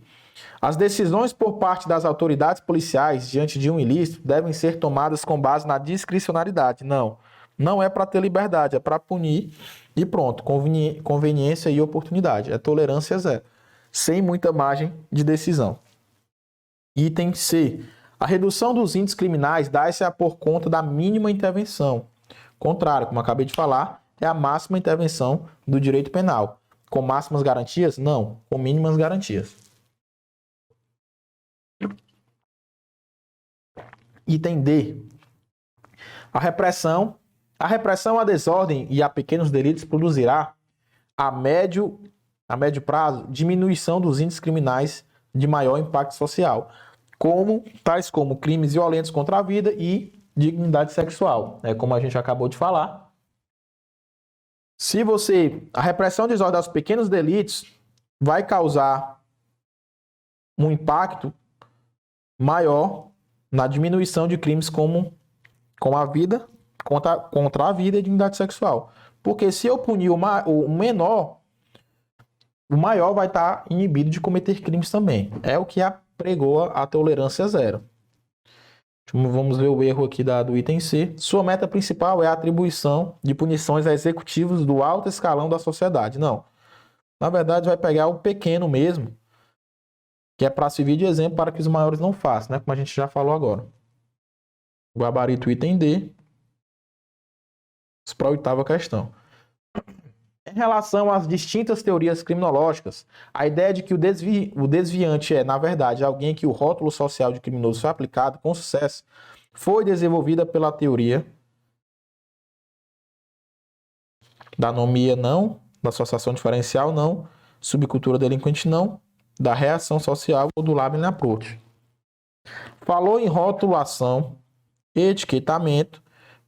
As decisões por parte das autoridades policiais diante de um ilícito devem ser tomadas com base na discricionariedade. Não é para ter liberdade, é para punir e pronto, conveniência e oportunidade. É tolerância zero, sem muita margem de decisão. Item C. A redução dos índices criminais dá-se por conta da mínima intervenção. Contrário, como acabei de falar, é a máxima intervenção do direito penal. Com máximas garantias? Não, com mínimas garantias. Item D. A repressão à desordem e a pequenos delitos produzirá, a médio prazo, diminuição dos índices criminais de maior impacto social, tais como crimes violentos contra a vida e dignidade sexual. Como a gente acabou de falar. A repressão à desordem aos pequenos delitos vai causar um impacto maior na diminuição de crimes contra a vida e dignidade sexual. Porque se eu punir o menor, o maior vai estar inibido de cometer crimes também. É o que apregou a tolerância zero. Vamos ver o erro aqui do item C. Sua meta principal é a atribuição de punições a executivos do alto escalão da sociedade. Não. Na verdade, vai pegar o pequeno mesmo, que é para servir de exemplo para que os maiores não façam, como a gente já falou agora. O gabarito item D. Para a oitava questão. Em relação às distintas teorias criminológicas, a ideia de que o desviante é, na verdade, alguém que o rótulo social de criminoso foi aplicado com sucesso, foi desenvolvida pela teoria da anomia não, da associação diferencial não, subcultura delinquente não, da reação social ou do labeling approach. Falou em rotulação, etiquetamento,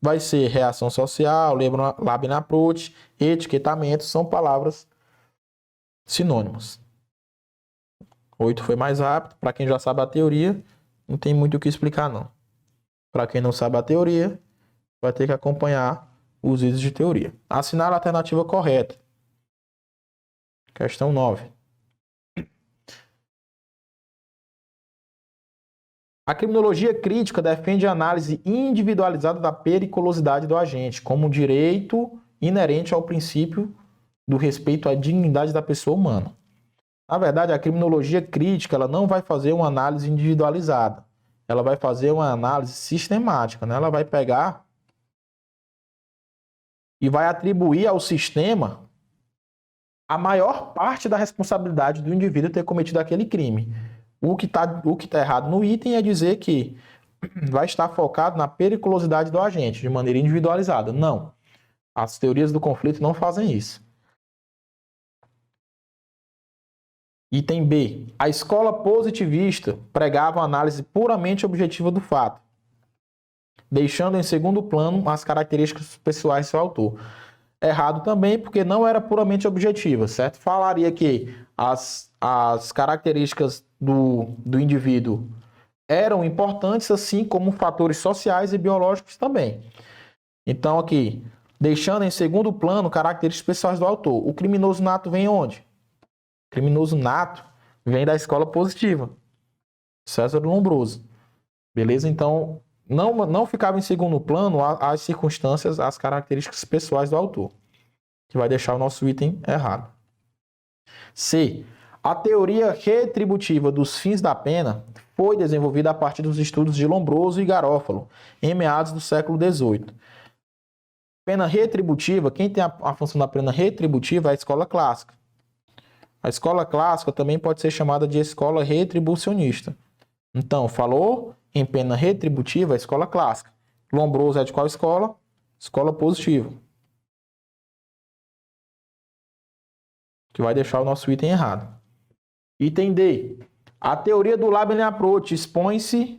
vai ser reação social, labeling approach, etiquetamento, são palavras sinônimas. 8 foi mais rápido. Para quem já sabe a teoria, não tem muito o que explicar, não. Para quem não sabe a teoria, vai ter que acompanhar os vídeos de teoria. Assinale a alternativa correta. Questão 9. A criminologia crítica defende a análise individualizada da periculosidade do agente como um direito inerente ao princípio do respeito à dignidade da pessoa humana. Na verdade, a criminologia crítica ela não vai fazer uma análise individualizada. Ela vai fazer uma análise sistemática. Ela vai pegar e vai atribuir ao sistema a maior parte da responsabilidade do indivíduo ter cometido aquele crime. O que tá errado no item é dizer que vai estar focado na periculosidade do agente, de maneira individualizada. Não. As teorias do conflito não fazem isso. Item B. A escola positivista pregava uma análise puramente objetiva do fato, deixando em segundo plano as características pessoais do seu autor. Errado também, porque não era puramente objetiva, certo? Falaria que as características do indivíduo eram importantes, assim como fatores sociais e biológicos também. Então, aqui, deixando em segundo plano características pessoais do autor. O criminoso nato vem onde? O criminoso nato vem da escola positiva. César Lombroso. Beleza? Então, não ficava em segundo plano as circunstâncias, as características pessoais do autor, que vai deixar o nosso item errado. C. A teoria retributiva dos fins da pena foi desenvolvida a partir dos estudos de Lombroso e Garofalo, em meados do século XVIII. Pena retributiva, quem tem a função da pena retributiva é a escola clássica. A escola clássica também pode ser chamada de escola retribucionista. Então, falou em pena retributiva, a escola clássica. Lombroso é de qual escola? Escola positiva. Que vai deixar o nosso item errado. Item D. A teoria do labeling approach expõe-se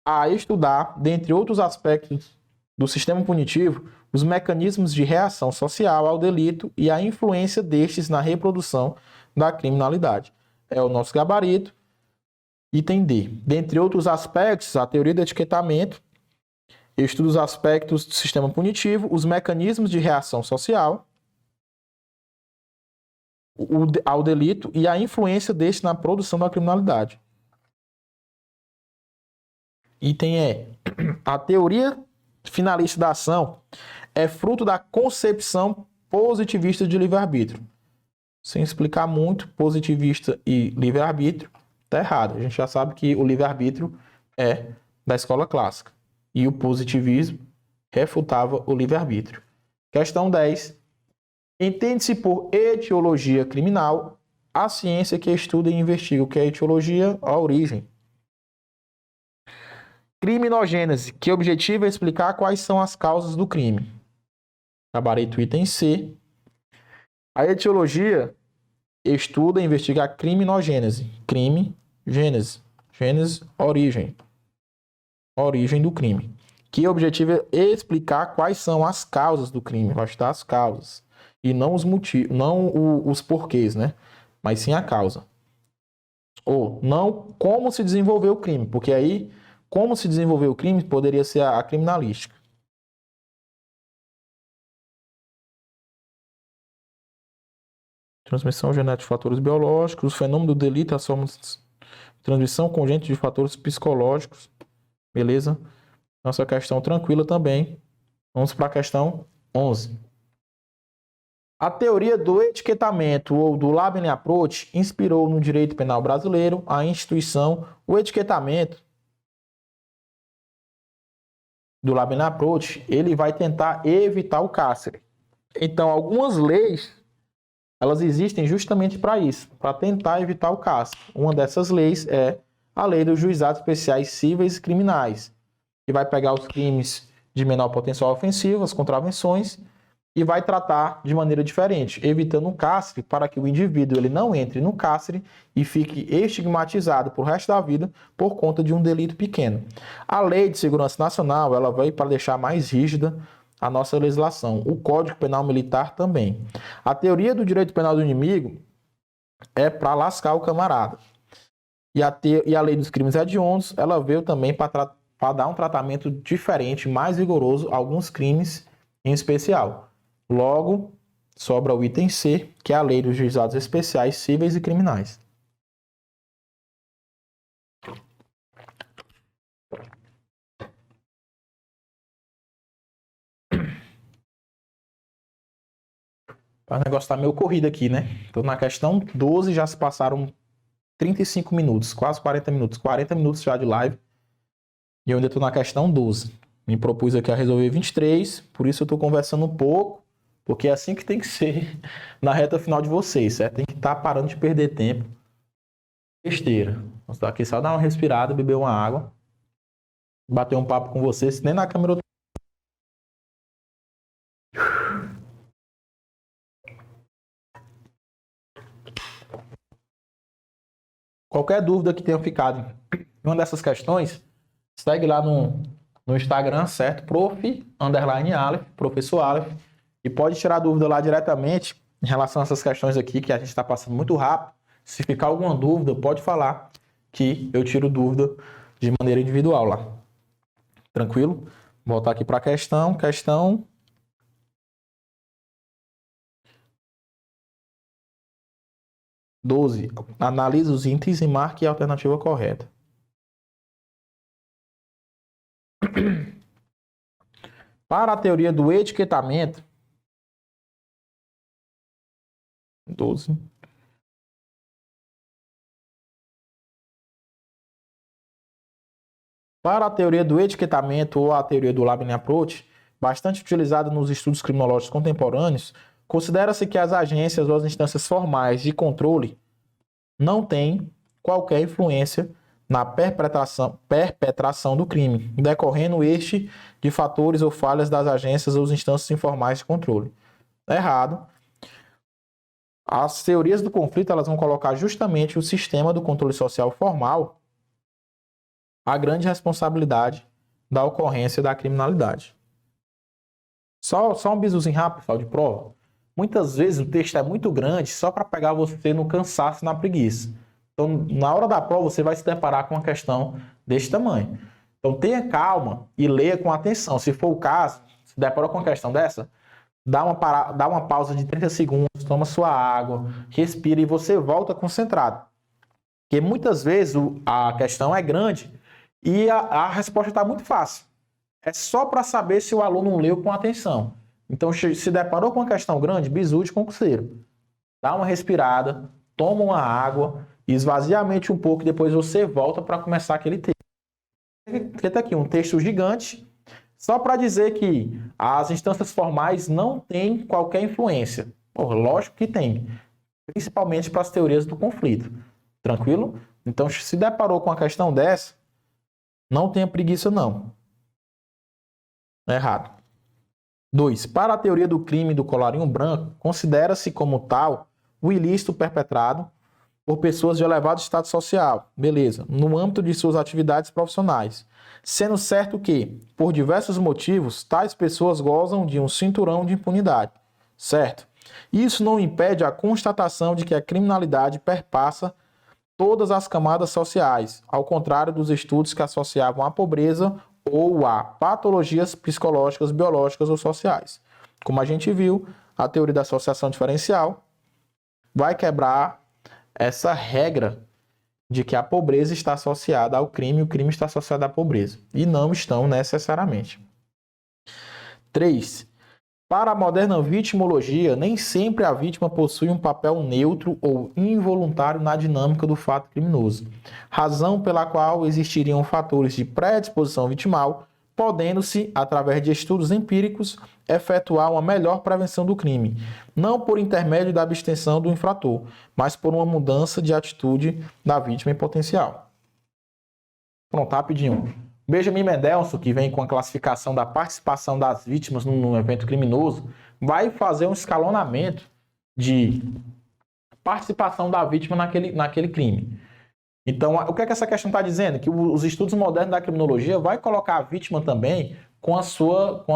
a estudar, dentre outros aspectos do sistema punitivo, os mecanismos de reação social ao delito e a influência destes na reprodução da criminalidade. É o nosso gabarito. Item D. Dentre outros aspectos, a teoria do etiquetamento estuda os aspectos do sistema punitivo, os mecanismos de reação social ao delito e a influência deste na produção da criminalidade. Item E. A teoria finalista da ação é fruto da concepção positivista de livre-arbítrio. Sem explicar muito, positivista e livre-arbítrio está errado. A gente já sabe que o livre-arbítrio é da escola clássica. E o positivismo refutava o livre-arbítrio. Questão 10. Entende-se por etiologia criminal a ciência que estuda e investiga o que é etiologia, a origem. Criminogênese, que objetiva é explicar quais são as causas do crime. Gabarito item C. A etiologia estuda e investiga a criminogênese. Crime, gênese. Gênese, origem. Origem do crime. Que objetiva é explicar quais são as causas do crime. Vai estudar as causas. E não os motivos, não os porquês, né? Mas sim a causa. Ou não como se desenvolveu o crime. Porque aí, como se desenvolveu o crime, poderia ser a criminalística. Transmissão genética de fatores biológicos, o fenômeno do delito, as formas de transmissão congênita de fatores psicológicos. Beleza? Nossa questão tranquila também. Vamos para a questão 11. A teoria do etiquetamento ou do labeling approach inspirou no direito penal brasileiro a instituição, o etiquetamento do labeling approach, ele vai tentar evitar o cárcere. Então, algumas leis elas existem justamente para isso, para tentar evitar o cárcere. Uma dessas leis é a Lei dos Juizados Especiais Cíveis e Criminais, que vai pegar os crimes de menor potencial ofensivo, as contravenções, e vai tratar de maneira diferente, evitando o cárcere para que o indivíduo ele não entre no cárcere e fique estigmatizado por resto da vida por conta de um delito pequeno. A Lei de Segurança Nacional ela veio para deixar mais rígida a nossa legislação, o Código Penal Militar também. A teoria do direito penal do inimigo é para lascar o camarada. E a lei dos crimes hediondos, ela veio também para dar um tratamento diferente, mais rigoroso a alguns crimes em especial. Logo, sobra o item C, que é a lei dos juizados especiais cíveis e criminais. O negócio tá meio corrido aqui, né? Tô na questão 12, já se passaram 35 minutos, quase 40 minutos. 40 minutos já de live. E eu ainda tô na questão 12. Me propus aqui a resolver 23, por isso eu tô conversando um pouco, porque é assim que tem que ser na reta final de vocês, certo? Tem que estar parando de perder tempo. Besteira. Vamos aqui só dar uma respirada, beber uma água, bater um papo com vocês, nem na câmera eu tô... Qualquer dúvida que tenha ficado em uma dessas questões, segue lá no Instagram, certo? Prof_Aleph, professor Aleph, e pode tirar dúvida lá diretamente em relação a essas questões aqui, que a gente está passando muito rápido. Se ficar alguma dúvida, pode falar que eu tiro dúvida de maneira individual lá. Tranquilo? Vou voltar aqui para a questão. Questão 12. Analise os itens e marque a alternativa correta. Para a teoria do etiquetamento, 12. Para a teoria do etiquetamento ou a teoria do labeling approach, bastante utilizada nos estudos criminológicos contemporâneos, considera-se que as agências ou as instâncias formais de controle não têm qualquer influência na perpetração do crime, decorrendo este de fatores ou falhas das agências ou instâncias informais de controle. Errado. As teorias do conflito elas vão colocar justamente o sistema do controle social formal a grande responsabilidade da ocorrência da criminalidade. Só um bisuzinho rápido, pessoal, de prova. Muitas vezes o texto é muito grande só para pegar você no cansaço e na preguiça. Então, na hora da prova, você vai se deparar com uma questão desse tamanho. Então, tenha calma e leia com atenção. Se for o caso, se deparou com uma questão dessa, dá uma pausa de 30 segundos, toma sua água, respira e você volta concentrado. Porque muitas vezes a questão é grande e a resposta está muito fácil. É só para saber se o aluno leu com atenção. Então, se deparou com uma questão grande, bizu de concurseiro. Dá uma respirada, toma uma água, esvazia a mente um pouco e depois você volta para começar aquele texto. Porque está aqui um texto gigante, só para dizer que as instâncias formais não têm qualquer influência. Lógico que tem, principalmente para as teorias do conflito. Tranquilo? Então, se deparou com uma questão dessa, não tenha preguiça não. Errado. 2. Para a teoria do crime do colarinho branco, considera-se como tal o ilícito perpetrado por pessoas de elevado status social, beleza, no âmbito de suas atividades profissionais, sendo certo que, por diversos motivos, tais pessoas gozam de um cinturão de impunidade, certo? Isso não impede a constatação de que a criminalidade perpassa todas as camadas sociais, ao contrário dos estudos que associavam a pobreza ou a patologias psicológicas, biológicas ou sociais. Como a gente viu, a teoria da associação diferencial vai quebrar essa regra de que a pobreza está associada ao crime e o crime está associado à pobreza. E não estão necessariamente. 3. Para a moderna vitimologia, nem sempre a vítima possui um papel neutro ou involuntário na dinâmica do fato criminoso, razão pela qual existiriam fatores de predisposição vitimal, podendo-se, através de estudos empíricos, efetuar uma melhor prevenção do crime, não por intermédio da abstenção do infrator, mas por uma mudança de atitude da vítima em potencial. Pronto, rapidinho. Benjamin Mendelsohn, que vem com a classificação da participação das vítimas num evento criminoso, vai fazer um escalonamento de participação da vítima naquele crime. Então, o que é que essa questão está dizendo? Que os estudos modernos da criminologia vai colocar a vítima também com a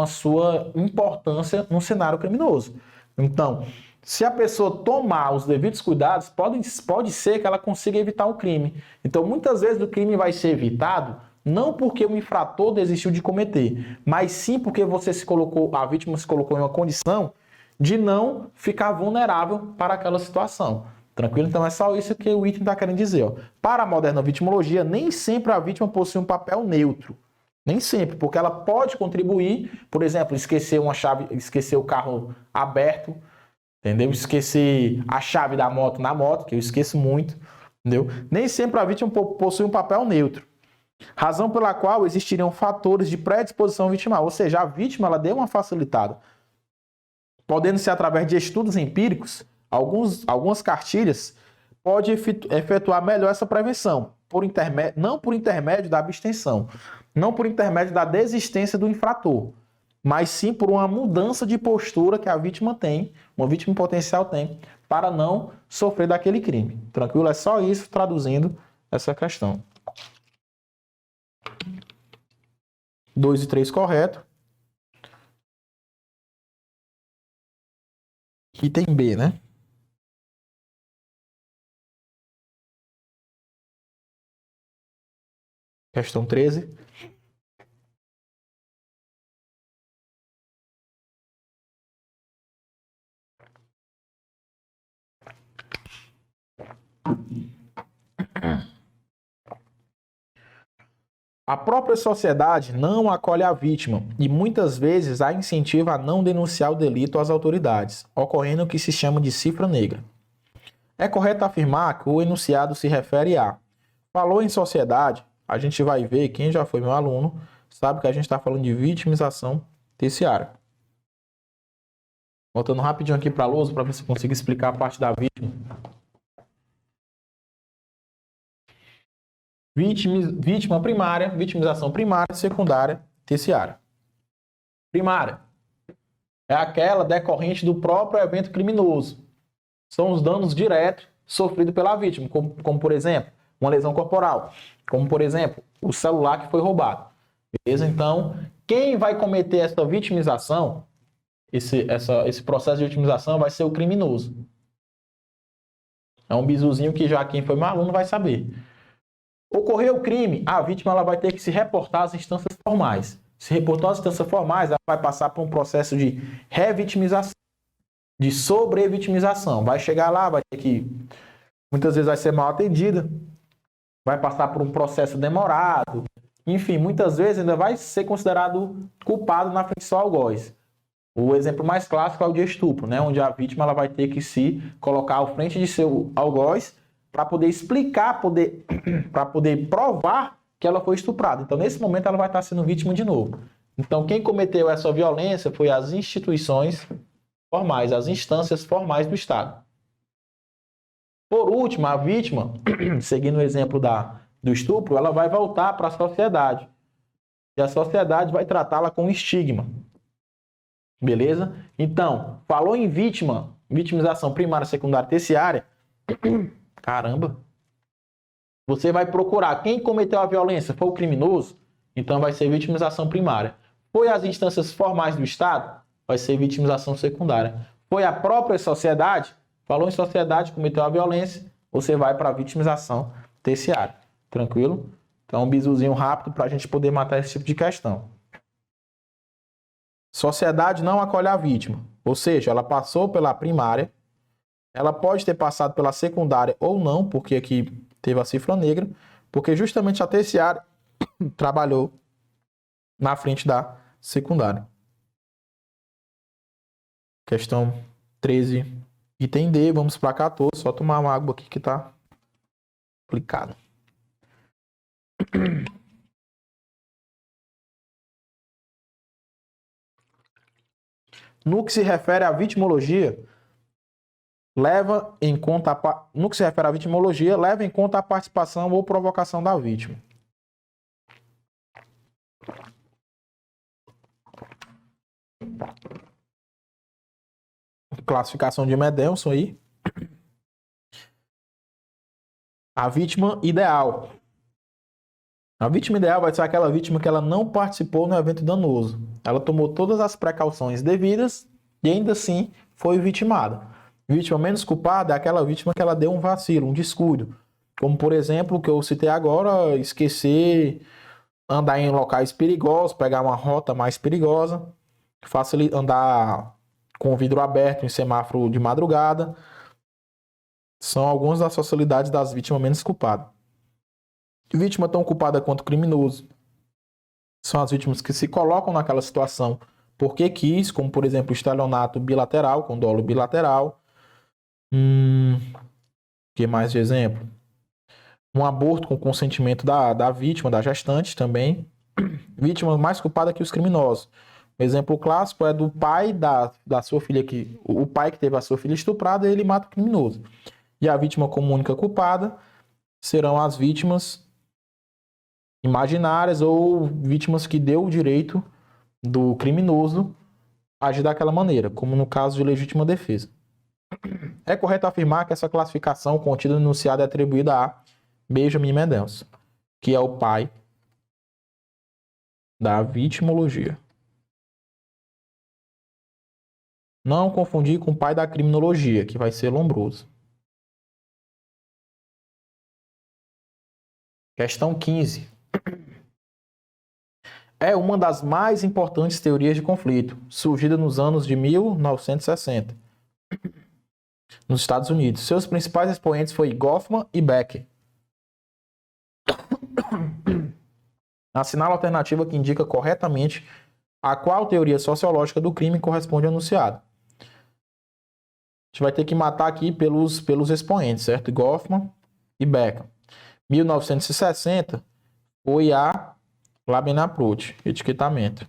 sua importância no cenário criminoso. Então, se a pessoa tomar os devidos cuidados, pode ser que ela consiga evitar o crime. Então, muitas vezes o crime vai ser evitado não porque o infrator desistiu de cometer, mas sim porque a vítima se colocou em uma condição de não ficar vulnerável para aquela situação. Tranquilo? Então é só isso que o item está querendo dizer. Ó. Para a moderna vitimologia, nem sempre a vítima possui um papel neutro. Nem sempre, porque ela pode contribuir, por exemplo, esquecer uma chave, esquecer o carro aberto, entendeu? Esquecer a chave da moto na moto, que eu esqueço muito, entendeu? Nem sempre a vítima possui um papel neutro. Razão pela qual existiriam fatores de predisposição vitimal, ou seja, a vítima ela deu uma facilitada. Podendo ser através de estudos empíricos, algumas cartilhas pode efetuar melhor essa prevenção, não por intermédio da abstenção, não por intermédio da desistência do infrator, mas sim por uma mudança de postura que a vítima tem, uma vítima potencial tem, para não sofrer daquele crime. Tranquilo? É só isso traduzindo essa questão. 2 e 3 correto. Item B, né? Questão 13. A própria sociedade não acolhe a vítima e muitas vezes a incentiva a não denunciar o delito às autoridades, ocorrendo o que se chama de cifra negra. É correto afirmar que o enunciado se refere a falou em sociedade, a gente vai ver, quem já foi meu aluno, sabe que a gente está falando de vitimização terciária. Voltando rapidinho aqui para a lousa para ver se eu consigo explicar a parte da vítima. Vítima primária, vitimização primária, secundária, terciária. Primária é aquela decorrente do próprio evento criminoso. São os danos diretos sofridos pela vítima, como por exemplo, uma lesão corporal, como por exemplo, o celular que foi roubado. Beleza? Então, quem vai cometer essa vitimização, esse processo de vitimização vai ser o criminoso. É um bizuzinho que já quem foi meu aluno vai saber. Ocorreu o crime, a vítima ela vai ter que se reportar às instâncias formais. Se reportar às instâncias formais, ela vai passar por um processo de revitimização, de sobrevitimização. Vai chegar lá, vai ter que, muitas vezes vai ser mal atendida, vai passar por um processo demorado, enfim, muitas vezes ainda vai ser considerado culpado na frente do seu algoz. O exemplo mais clássico é o de estupro, né? Onde a vítima ela vai ter que se colocar à frente de seu algoz para poder explicar, para poder provar que ela foi estuprada. Então, nesse momento, ela vai estar sendo vítima de novo. Então, quem cometeu essa violência foi as instituições formais, as instâncias formais do Estado. Por último, a vítima, seguindo o exemplo do estupro, ela vai voltar para a sociedade. E a sociedade vai tratá-la com estigma. Beleza? Então, falou em vítima, vitimização primária, secundária, terciária. Caramba! Você vai procurar quem cometeu a violência, foi o criminoso? Então vai ser vitimização primária. Foi as instâncias formais do Estado? Vai ser vitimização secundária. Foi a própria sociedade? Falou em sociedade, cometeu a violência, você vai para a vitimização terciária. Tranquilo? Então, um bizuzinho rápido para a gente poder matar esse tipo de questão. Sociedade não acolhe a vítima, ou seja, ela passou pela primária, ela pode ter passado pela secundária ou não, porque aqui teve a cifra negra, porque justamente a terciária trabalhou na frente da secundária. Questão 13, item D, vamos para 14, só tomar uma água aqui que está complicado. No que se refere à vitimologia, leva em conta a participação ou provocação da vítima. Classificação de Mendelssohn aí. A vítima ideal. A vítima ideal vai ser aquela vítima que ela não participou no evento danoso. Ela tomou todas as precauções devidas e ainda assim foi vitimada. Vítima menos culpada é aquela vítima que ela deu um vacilo, um descuido. Como, por exemplo, o que eu citei agora, esquecer, andar em locais perigosos, pegar uma rota mais perigosa, andar com o vidro aberto em semáforo de madrugada. São algumas das facilidades das vítimas menos culpadas. Vítima tão culpada quanto criminoso são as vítimas que se colocam naquela situação porque quis, como por exemplo o estelionato bilateral, com dolo bilateral. Que mais de exemplo? Um aborto com consentimento da vítima, da gestante também. Vítima mais culpada que os criminosos. Um exemplo clássico é do pai da sua filha, o pai que teve a sua filha estuprada, ele mata o criminoso. E a vítima como única culpada serão as vítimas imaginárias ou vítimas que deu o direito do criminoso agir daquela maneira, como no caso de legítima defesa. É correto afirmar que essa classificação contida no enunciado é atribuída a Benjamin Mendelssohn, que é o pai da vitimologia. Não confundir com o pai da criminologia, que vai ser Lombroso. Questão 15. É uma das mais importantes teorias de conflito, surgida nos anos de 1960, nos Estados Unidos. Seus principais expoentes foram Goffman e Becker. Assinala a alternativa que indica corretamente a qual teoria sociológica do crime corresponde ao enunciado. A gente vai ter que matar aqui pelos expoentes, certo? Goffman e Becker. 1960 foi a Laban Approach, etiquetamento.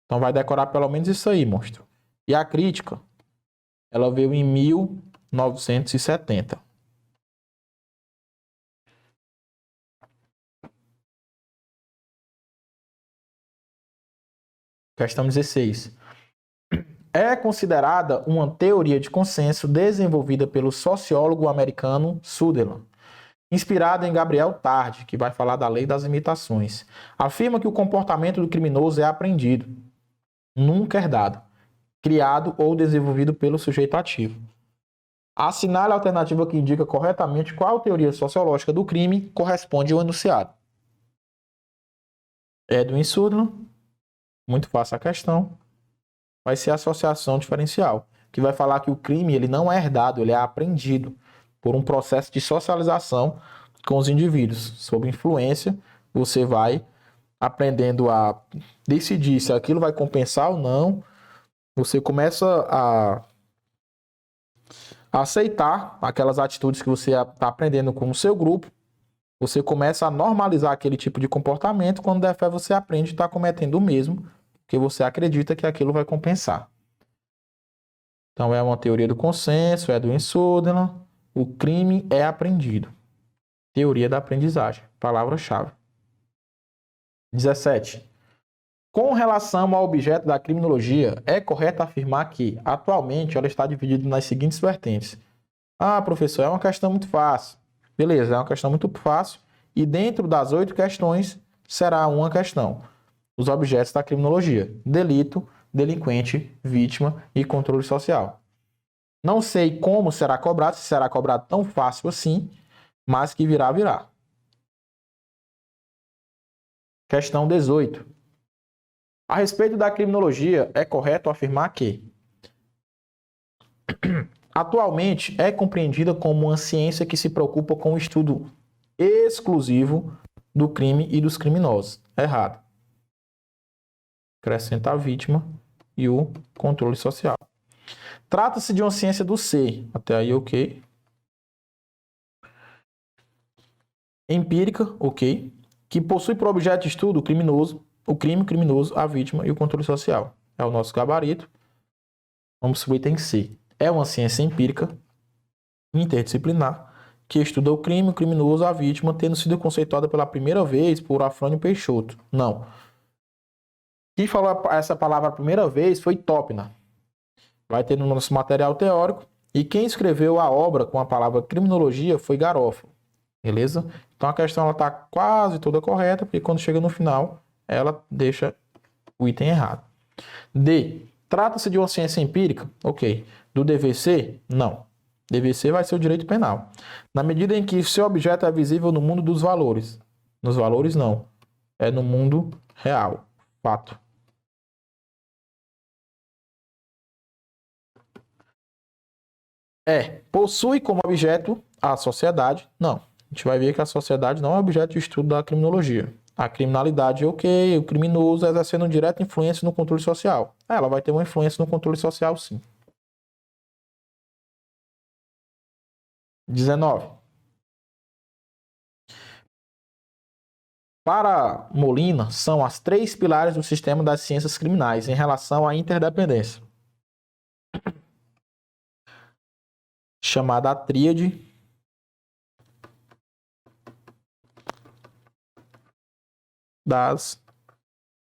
Então vai decorar pelo menos isso aí, monstro. E a crítica, ela veio em 1970. Questão 16. É considerada uma teoria de consenso desenvolvida pelo sociólogo americano Sutherland, inspirada em Gabriel Tarde, que vai falar da lei das imitações. Afirma que o comportamento do criminoso é aprendido, nunca herdado, criado ou desenvolvido pelo sujeito ativo. Assinale a alternativa que indica corretamente qual teoria sociológica do crime corresponde ao enunciado. Edwin Sutherland, muito fácil a questão, vai ser a associação diferencial, que vai falar que o crime ele não é herdado, ele é aprendido por um processo de socialização com os indivíduos. Sob influência, você vai aprendendo a decidir se aquilo vai compensar ou não. Você começa a aceitar aquelas atitudes que você está aprendendo com o seu grupo. Você começa a normalizar aquele tipo de comportamento. Quando der fé, você aprende a estar cometendo o mesmo, porque você acredita que aquilo vai compensar. Então, é uma teoria do consenso, é do Edwin Sutherland. O crime é aprendido. Teoria da aprendizagem. Palavra-chave. 17. Com relação ao objeto da criminologia, é correto afirmar que, atualmente, ela está dividida nas seguintes vertentes. Ah, professor, é uma questão muito fácil. Beleza, é uma questão muito fácil. E dentro das 8 questões, será uma questão. Os objetos da criminologia. Delito, delinquente, vítima e controle social. Não sei como será cobrado, se será cobrado tão fácil assim, mas que virá, virá. Questão 18. A respeito da criminologia, é correto afirmar que atualmente é compreendida como uma ciência que se preocupa com o estudo exclusivo do crime e dos criminosos. Errado. Acrescenta a vítima e o controle social. Trata-se de uma ciência do ser. Até aí, ok. Empírica, ok. Que possui por objeto de estudo o criminoso, o crime, o criminoso, a vítima e o controle social. É o nosso gabarito. Vamos subir item C. É uma ciência empírica, interdisciplinar, que estuda o crime, o criminoso, a vítima, tendo sido conceituada pela primeira vez por Afrânio Peixoto. Não. Quem falou essa palavra a primeira vez foi Topner. Vai ter no nosso material teórico. E quem escreveu a obra com a palavra criminologia foi Garofalo. Beleza? Então a questão está quase toda correta, porque quando chega no final, ela deixa o item errado. D. Trata-se de uma ciência empírica? Ok. Do DVC? Não. DVC vai ser o direito penal. Na medida em que seu objeto é visível no mundo dos valores. Nos valores, não. É no mundo real. Fato. Possui como objeto a sociedade? Não. A gente vai ver que a sociedade não é objeto de estudo da criminologia. A criminalidade, ok, o criminoso exercendo direta influência no controle social. Ela vai ter uma influência no controle social, sim. 19. Para Molina, são as 3 pilares do sistema das ciências criminais em relação à interdependência. Chamada a tríade das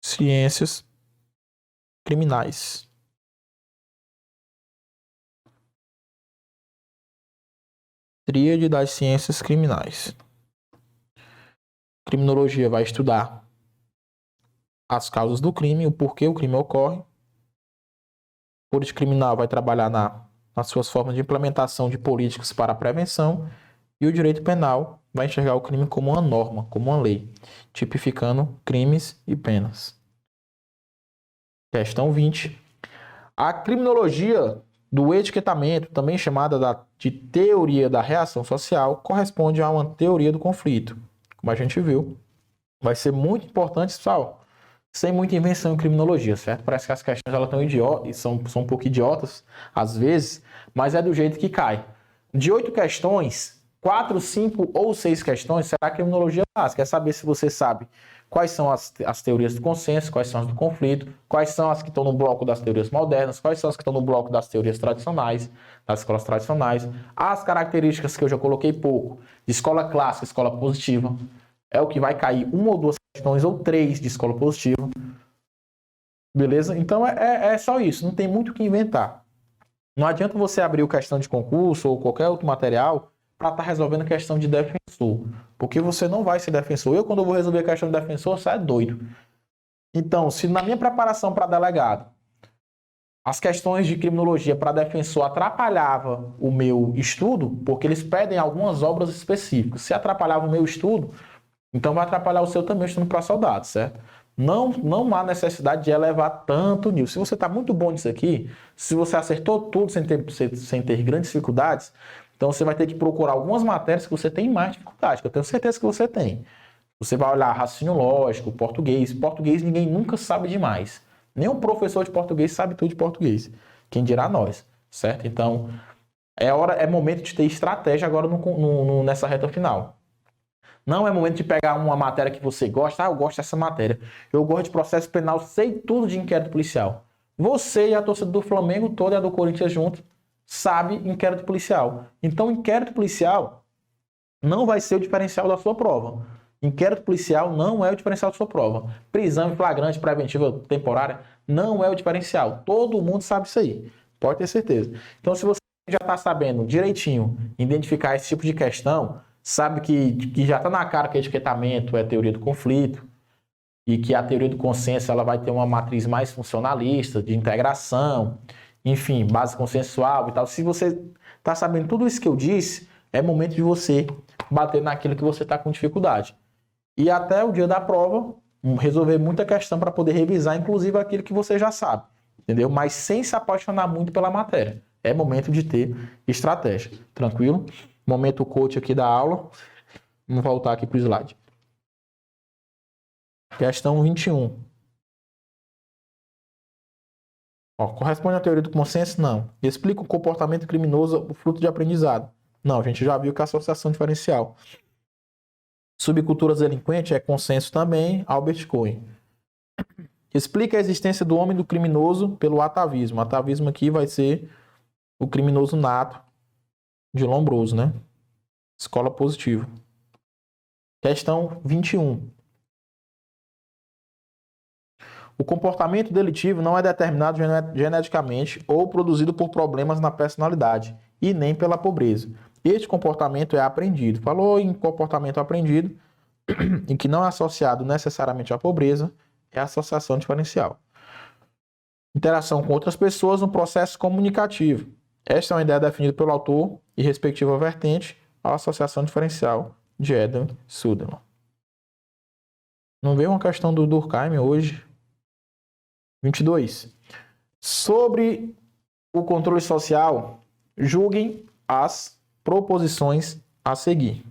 ciências criminais. Tríade das ciências criminais. Criminologia vai estudar as causas do crime, o porquê o crime ocorre. O Código Criminal vai trabalhar nas suas formas de implementação de políticas para a prevenção. E o direito penal vai enxergar o crime como uma norma, como uma lei, tipificando crimes e penas. Questão 20. A criminologia do etiquetamento, também chamada de teoria da reação social, corresponde a uma teoria do conflito. Como a gente viu, vai ser muito importante, pessoal, sem muita invenção em criminologia, certo? Parece que as questões elas estão idiotas, são um pouco idiotas, às vezes, mas é do jeito que cai. De 8 questões, 4, 5 ou 6 questões será criminologia básica. Quer saber se você sabe quais são as teorias do consenso, quais são as do conflito, quais são as que estão no bloco das teorias modernas, quais são as que estão no bloco das teorias tradicionais, das escolas tradicionais, as características que eu já coloquei pouco, de escola clássica, escola positiva, é o que vai cair 1 ou 2 questões ou 3 de escola positiva. Beleza? Então é só isso, não tem muito o que inventar. Não adianta você abrir o questão de concurso ou qualquer outro material para estar resolvendo questão de defensor, porque você não vai ser defensor. Eu, quando eu vou resolver a questão de defensor, você é doido. Então, se na minha preparação para delegado as questões de criminologia para defensor atrapalhava o meu estudo, porque eles pedem algumas obras específicas. Se atrapalhava o meu estudo, então vai atrapalhar o seu também estudando para soldado, certo? Não há necessidade de elevar tanto o nível. Se você está muito bom nisso aqui, se você acertou tudo sem ter grandes dificuldades, então você vai ter que procurar algumas matérias que você tem mais dificuldade, que eu tenho certeza que você tem. Você vai olhar raciocínio lógico, português. Português ninguém nunca sabe demais. Nenhum professor de português sabe tudo de português. Quem dirá nós, certo? Então, é momento de ter estratégia agora nessa reta final. Não é momento de pegar uma matéria que você gosta. Eu gosto dessa matéria. Eu gosto de processo penal, sei tudo de inquérito policial. Você e a torcida do Flamengo toda e a do Corinthians junto sabe inquérito policial. Então, inquérito policial não vai ser o diferencial da sua prova. Inquérito policial não é o diferencial da sua prova. Prisão em flagrante preventiva temporária não é o diferencial. Todo mundo sabe isso aí. Pode ter certeza. Então, se você já está sabendo direitinho identificar esse tipo de questão, sabe que já está na cara que etiquetamento é teoria do conflito e que a teoria do consenso ela vai ter uma matriz mais funcionalista, de integração, enfim, base consensual e tal. Se você está sabendo tudo isso que eu disse, é momento de você bater naquilo que você está com dificuldade. E até o dia da prova, resolver muita questão para poder revisar, inclusive aquilo que você já sabe, entendeu? Mas sem se apaixonar muito pela matéria. É momento de ter estratégia. Tranquilo? Momento coach aqui da aula. Vamos voltar aqui para o slide. Questão 21. Corresponde à teoria do consenso? Não. Explica o comportamento criminoso, o fruto de aprendizado? Não, a gente já viu que é associação diferencial. Subculturas delinquentes é consenso também, Albert Cohen. Explica a existência do homem do criminoso pelo atavismo. O atavismo aqui vai ser o criminoso nato de Lombroso, né? Escola positiva. Questão 21. O comportamento delitivo não é determinado geneticamente ou produzido por problemas na personalidade e nem pela pobreza. Este comportamento é aprendido. Falou em comportamento aprendido, em que não é associado necessariamente à pobreza, é a associação diferencial. Interação com outras pessoas no processo comunicativo. Esta é uma ideia definida pelo autor e respectiva vertente, a associação diferencial de Edwin Sutherland. Não veio uma questão do Durkheim hoje? 22. Sobre o controle social, julguem as proposições a seguir.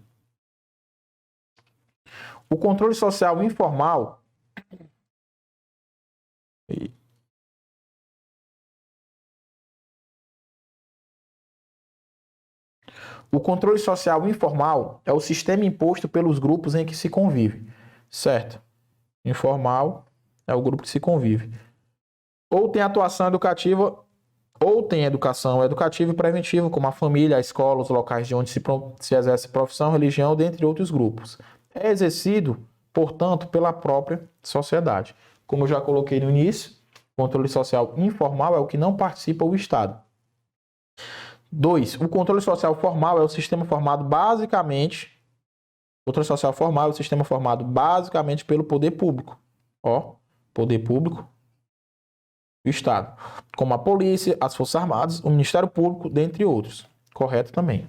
O controle social informal é o sistema imposto pelos grupos em que se convive, certo? Informal é o grupo que se convive. Ou tem atuação educativa, ou tem educação educativa e preventiva, como a família, a escola, os locais de onde se exerce profissão, religião, dentre outros grupos. É exercido, portanto, pela própria sociedade. Como eu já coloquei no início, o controle social informal é o que não participa o Estado. 2. O controle social formal é o sistema formado basicamente... O controle social formal é o sistema formado basicamente pelo poder público. Poder público, o Estado, como a polícia, as Forças Armadas, o Ministério Público, dentre outros. Correto também.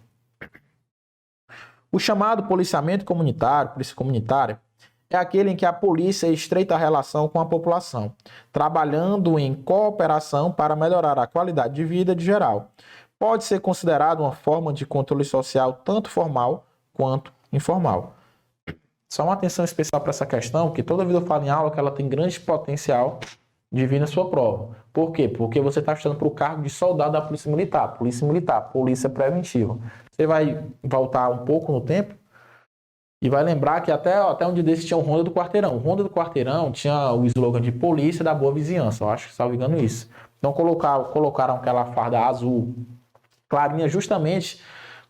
O chamado policiamento comunitário, polícia comunitária, é aquele em que a polícia estreita a relação com a população, trabalhando em cooperação para melhorar a qualidade de vida de geral. Pode ser considerado uma forma de controle social tanto formal quanto informal. Só uma atenção especial para essa questão, que toda vida eu falo em aula que ela tem grande potencial de vir na sua prova. Por quê? Porque você está estudando para o cargo de soldado da Polícia Militar, Polícia Preventiva. Você vai voltar um pouco no tempo e vai lembrar que até um dia desse tinha o Ronda do Quarteirão. O Ronda do Quarteirão tinha o slogan de Polícia da Boa Vizinhança, eu acho que salvo engano isso. Então colocaram aquela farda azul clarinha justamente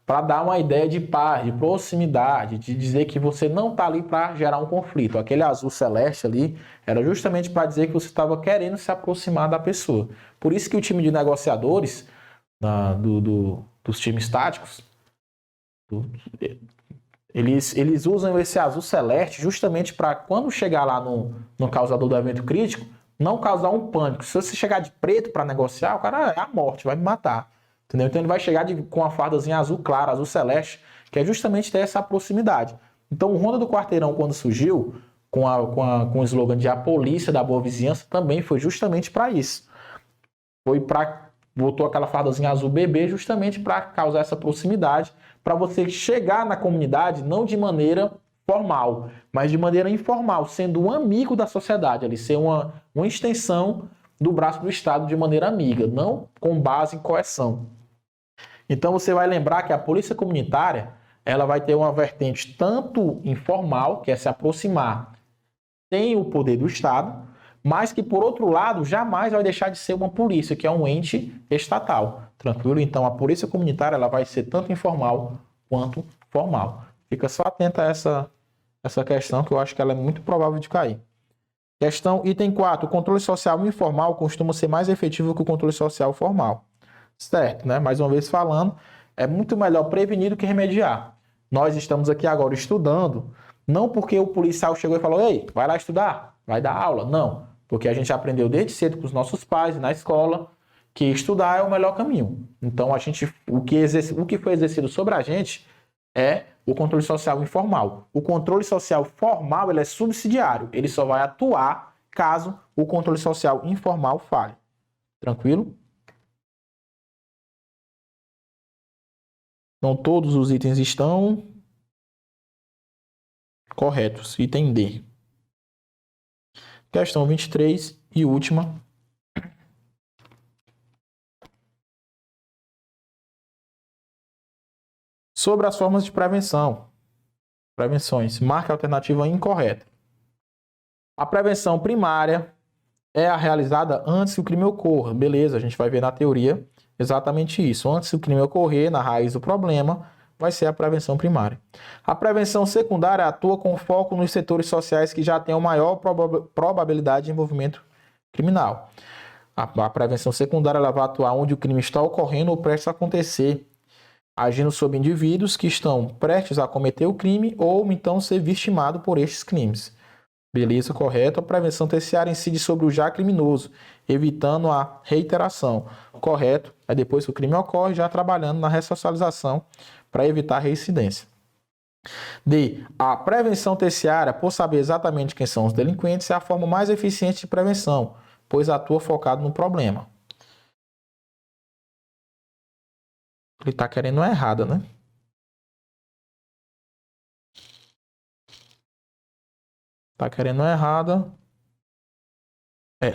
para dar uma ideia de paz, de proximidade, de dizer que você não está ali para gerar um conflito. Aquele azul celeste ali era justamente para dizer que você estava querendo se aproximar da pessoa. Por isso que o time de negociadores dos times táticos, eles usam esse azul celeste justamente para quando chegar lá no causador do evento crítico, não causar um pânico. Se você chegar de preto para negociar, o cara é a morte, vai me matar. Entendeu? Então ele vai chegar com a fardazinha azul clara, azul celeste, que é justamente ter essa proximidade. Então o Ronda do Quarteirão, quando surgiu, com o slogan de a polícia da boa vizinhança, também foi justamente para isso. Botou aquela fardazinha azul bebê justamente para causar essa proximidade, para você chegar na comunidade não de maneira formal, mas de maneira informal, sendo um amigo da sociedade, ali ser uma extensão do braço do Estado de maneira amiga, não com base em coerção. Então você vai lembrar que a polícia comunitária, ela vai ter uma vertente tanto informal, que é se aproximar sem o poder do Estado, mas que, por outro lado, jamais vai deixar de ser uma polícia, que é um ente estatal. Tranquilo? Então, a polícia comunitária ela vai ser tanto informal quanto formal. Fica só atento a essa questão, que eu acho que ela é muito provável de cair. Questão item 4. O controle social informal costuma ser mais efetivo que o controle social formal. Certo, né? Mais uma vez falando, é muito melhor prevenir do que remediar. Nós estamos aqui agora estudando, não porque o policial chegou e falou, ei, vai lá estudar, vai dar aula. Não, porque a gente aprendeu desde cedo com os nossos pais, na escola, que estudar é o melhor caminho. Então, o que foi exercido sobre a gente é o controle social informal. O controle social formal ele é subsidiário, ele só vai atuar caso o controle social informal falhe. Tranquilo? Então, todos os itens estão corretos. Item D. Questão 23 e última. Sobre as formas de prevenção. Prevenções. Marque a alternativa incorreta. A prevenção primária é a realizada antes que o crime ocorra. Beleza, a gente vai ver na teoria exatamente isso. Antes que o crime ocorrer, na raiz do problema, vai ser a prevenção primária. A prevenção secundária atua com foco nos setores sociais que já têm maior probabilidade de envolvimento criminal. A prevenção secundária ela vai atuar onde o crime está ocorrendo ou prestes a acontecer, agindo sobre indivíduos que estão prestes a cometer o crime ou então ser vitimados por estes crimes. Beleza, correto. A prevenção terciária incide sobre o já criminoso, evitando a reiteração. Correto. É depois que o crime ocorre, já trabalhando na ressocialização para evitar a reincidência. D. A prevenção terciária, por saber exatamente quem são os delinquentes, é a forma mais eficiente de prevenção, pois atua focado no problema. Ele está querendo uma errada, né? Tá querendo uma errada.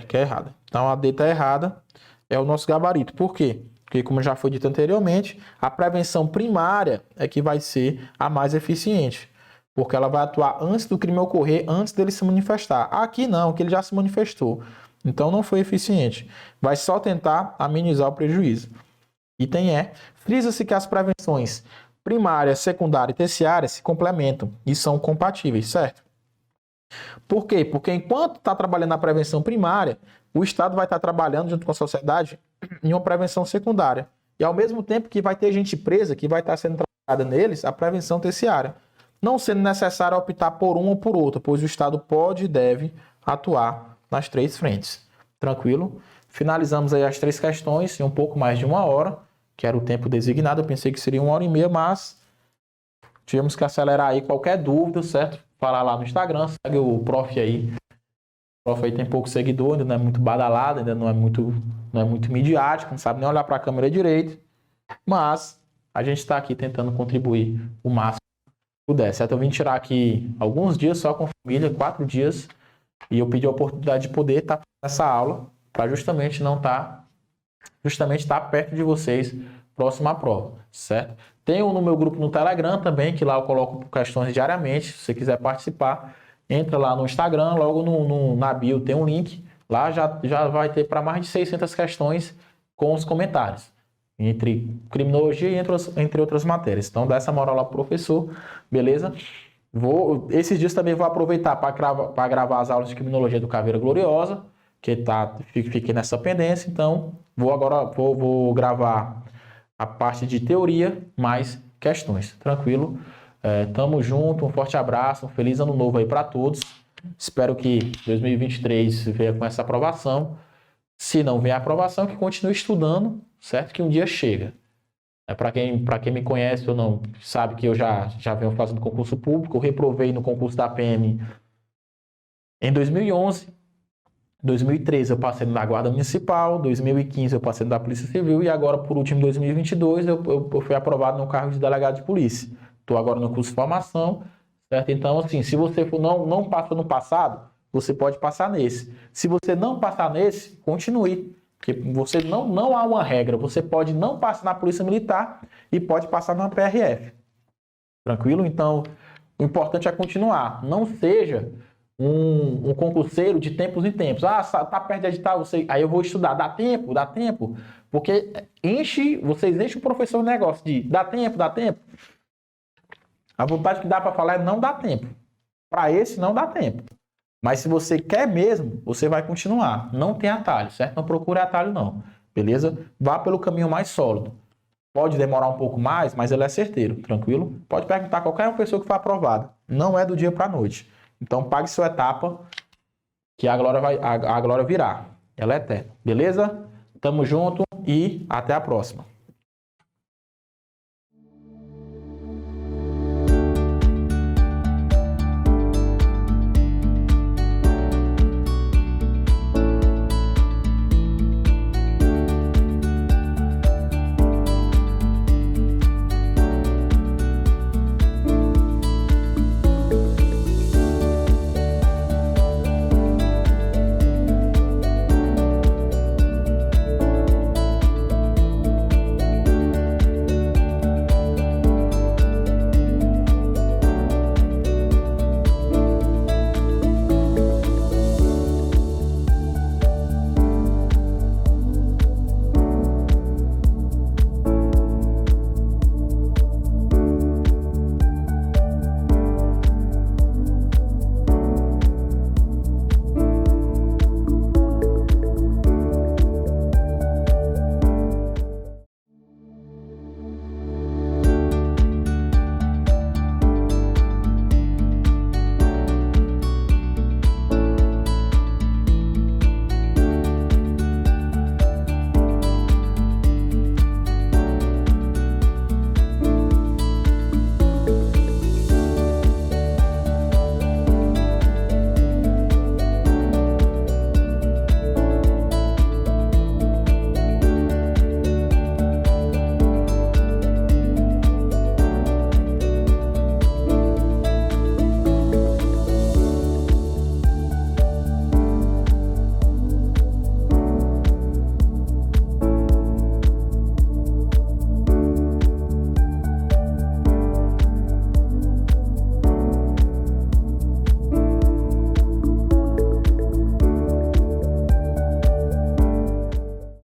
Quer errada. Então a D está errada. É o nosso gabarito. Por quê? Porque, como já foi dito anteriormente, a prevenção primária é que vai ser a mais eficiente. Porque ela vai atuar antes do crime ocorrer, antes dele se manifestar. Aqui não, que ele já se manifestou. Então não foi eficiente. Vai só tentar amenizar o prejuízo. Item E. Frisa-se que as prevenções primária, secundária e terciária se complementam e são compatíveis, certo? Por quê? Porque enquanto está trabalhando na prevenção primária, o Estado vai estar trabalhando junto com a sociedade em uma prevenção secundária. E ao mesmo tempo que vai ter gente presa, que vai estar sendo trabalhada neles, a prevenção terciária. Não sendo necessário optar por uma ou por outra, pois o Estado pode e deve atuar nas três frentes. Tranquilo? Finalizamos aí as 3 questões em um pouco mais de 1 hora, que era o tempo designado. Eu pensei que seria 1h30, mas tivemos que acelerar aí. Qualquer dúvida, certo? Falar lá no Instagram, segue o prof aí. O prof aí tem pouco seguidor, ainda não é muito badalado, ainda não é muito midiático, não sabe nem olhar para a câmera direito. Mas a gente está aqui tentando contribuir o máximo que puder, certo? Eu vim tirar aqui alguns dias só com a família, 4 dias, e eu pedi a oportunidade de poder estar nessa aula para justamente estar perto de vocês próximo à prova, certo? Tenho no meu grupo no Telegram também, que lá eu coloco questões diariamente. Se você quiser participar, entra lá no Instagram, logo na bio tem um link. Lá já vai ter para mais de 600 questões com os comentários, entre criminologia e entre outras matérias. Então, dá essa moral lá pro professor, beleza? Esses dias também vou aproveitar para gravar as aulas de criminologia do Caveira Gloriosa, que fiquei nessa pendência. Então, vou gravar a parte de teoria mais questões. Tranquilo? Tamo junto, um forte abraço, um feliz ano novo aí para todos. Espero que 2023 venha com essa aprovação. Se não vier a aprovação, que continue estudando, certo? Que um dia chega. Para quem me conhece ou não, sabe que eu já venho fazendo concurso público. Eu reprovei no concurso da PM em 2011. 2013 eu passei na Guarda Municipal, 2015 eu passei na Polícia Civil e agora, por último, em 2022, eu fui aprovado no cargo de delegado de polícia. Estou agora no curso de formação, certo? Então, assim, se você não passou no passado, você pode passar nesse. Se você não passar nesse, continue. Porque você não há uma regra. Você pode não passar na Polícia Militar e pode passar na PRF. Tranquilo? Então, o importante é continuar. Não seja um concurseiro de tempos em tempos. Ah, tá perto de edital, aí eu vou estudar. Dá tempo? Dá tempo? Porque vocês enchem o professor de negócio de dá tempo, dá tempo. A vontade que dá para falar é não dá tempo. Para esse não dá tempo. Mas se você quer mesmo, você vai continuar. Não tem atalho, certo? Não procure atalho não. Beleza? Vá pelo caminho mais sólido. Pode demorar um pouco mais, mas ele é certeiro, tranquilo? Pode perguntar a qualquer pessoa que for aprovada. Não é do dia para a noite. Então pague sua etapa, que a glória virá. Ela é eterna. Beleza? Tamo junto e até a próxima.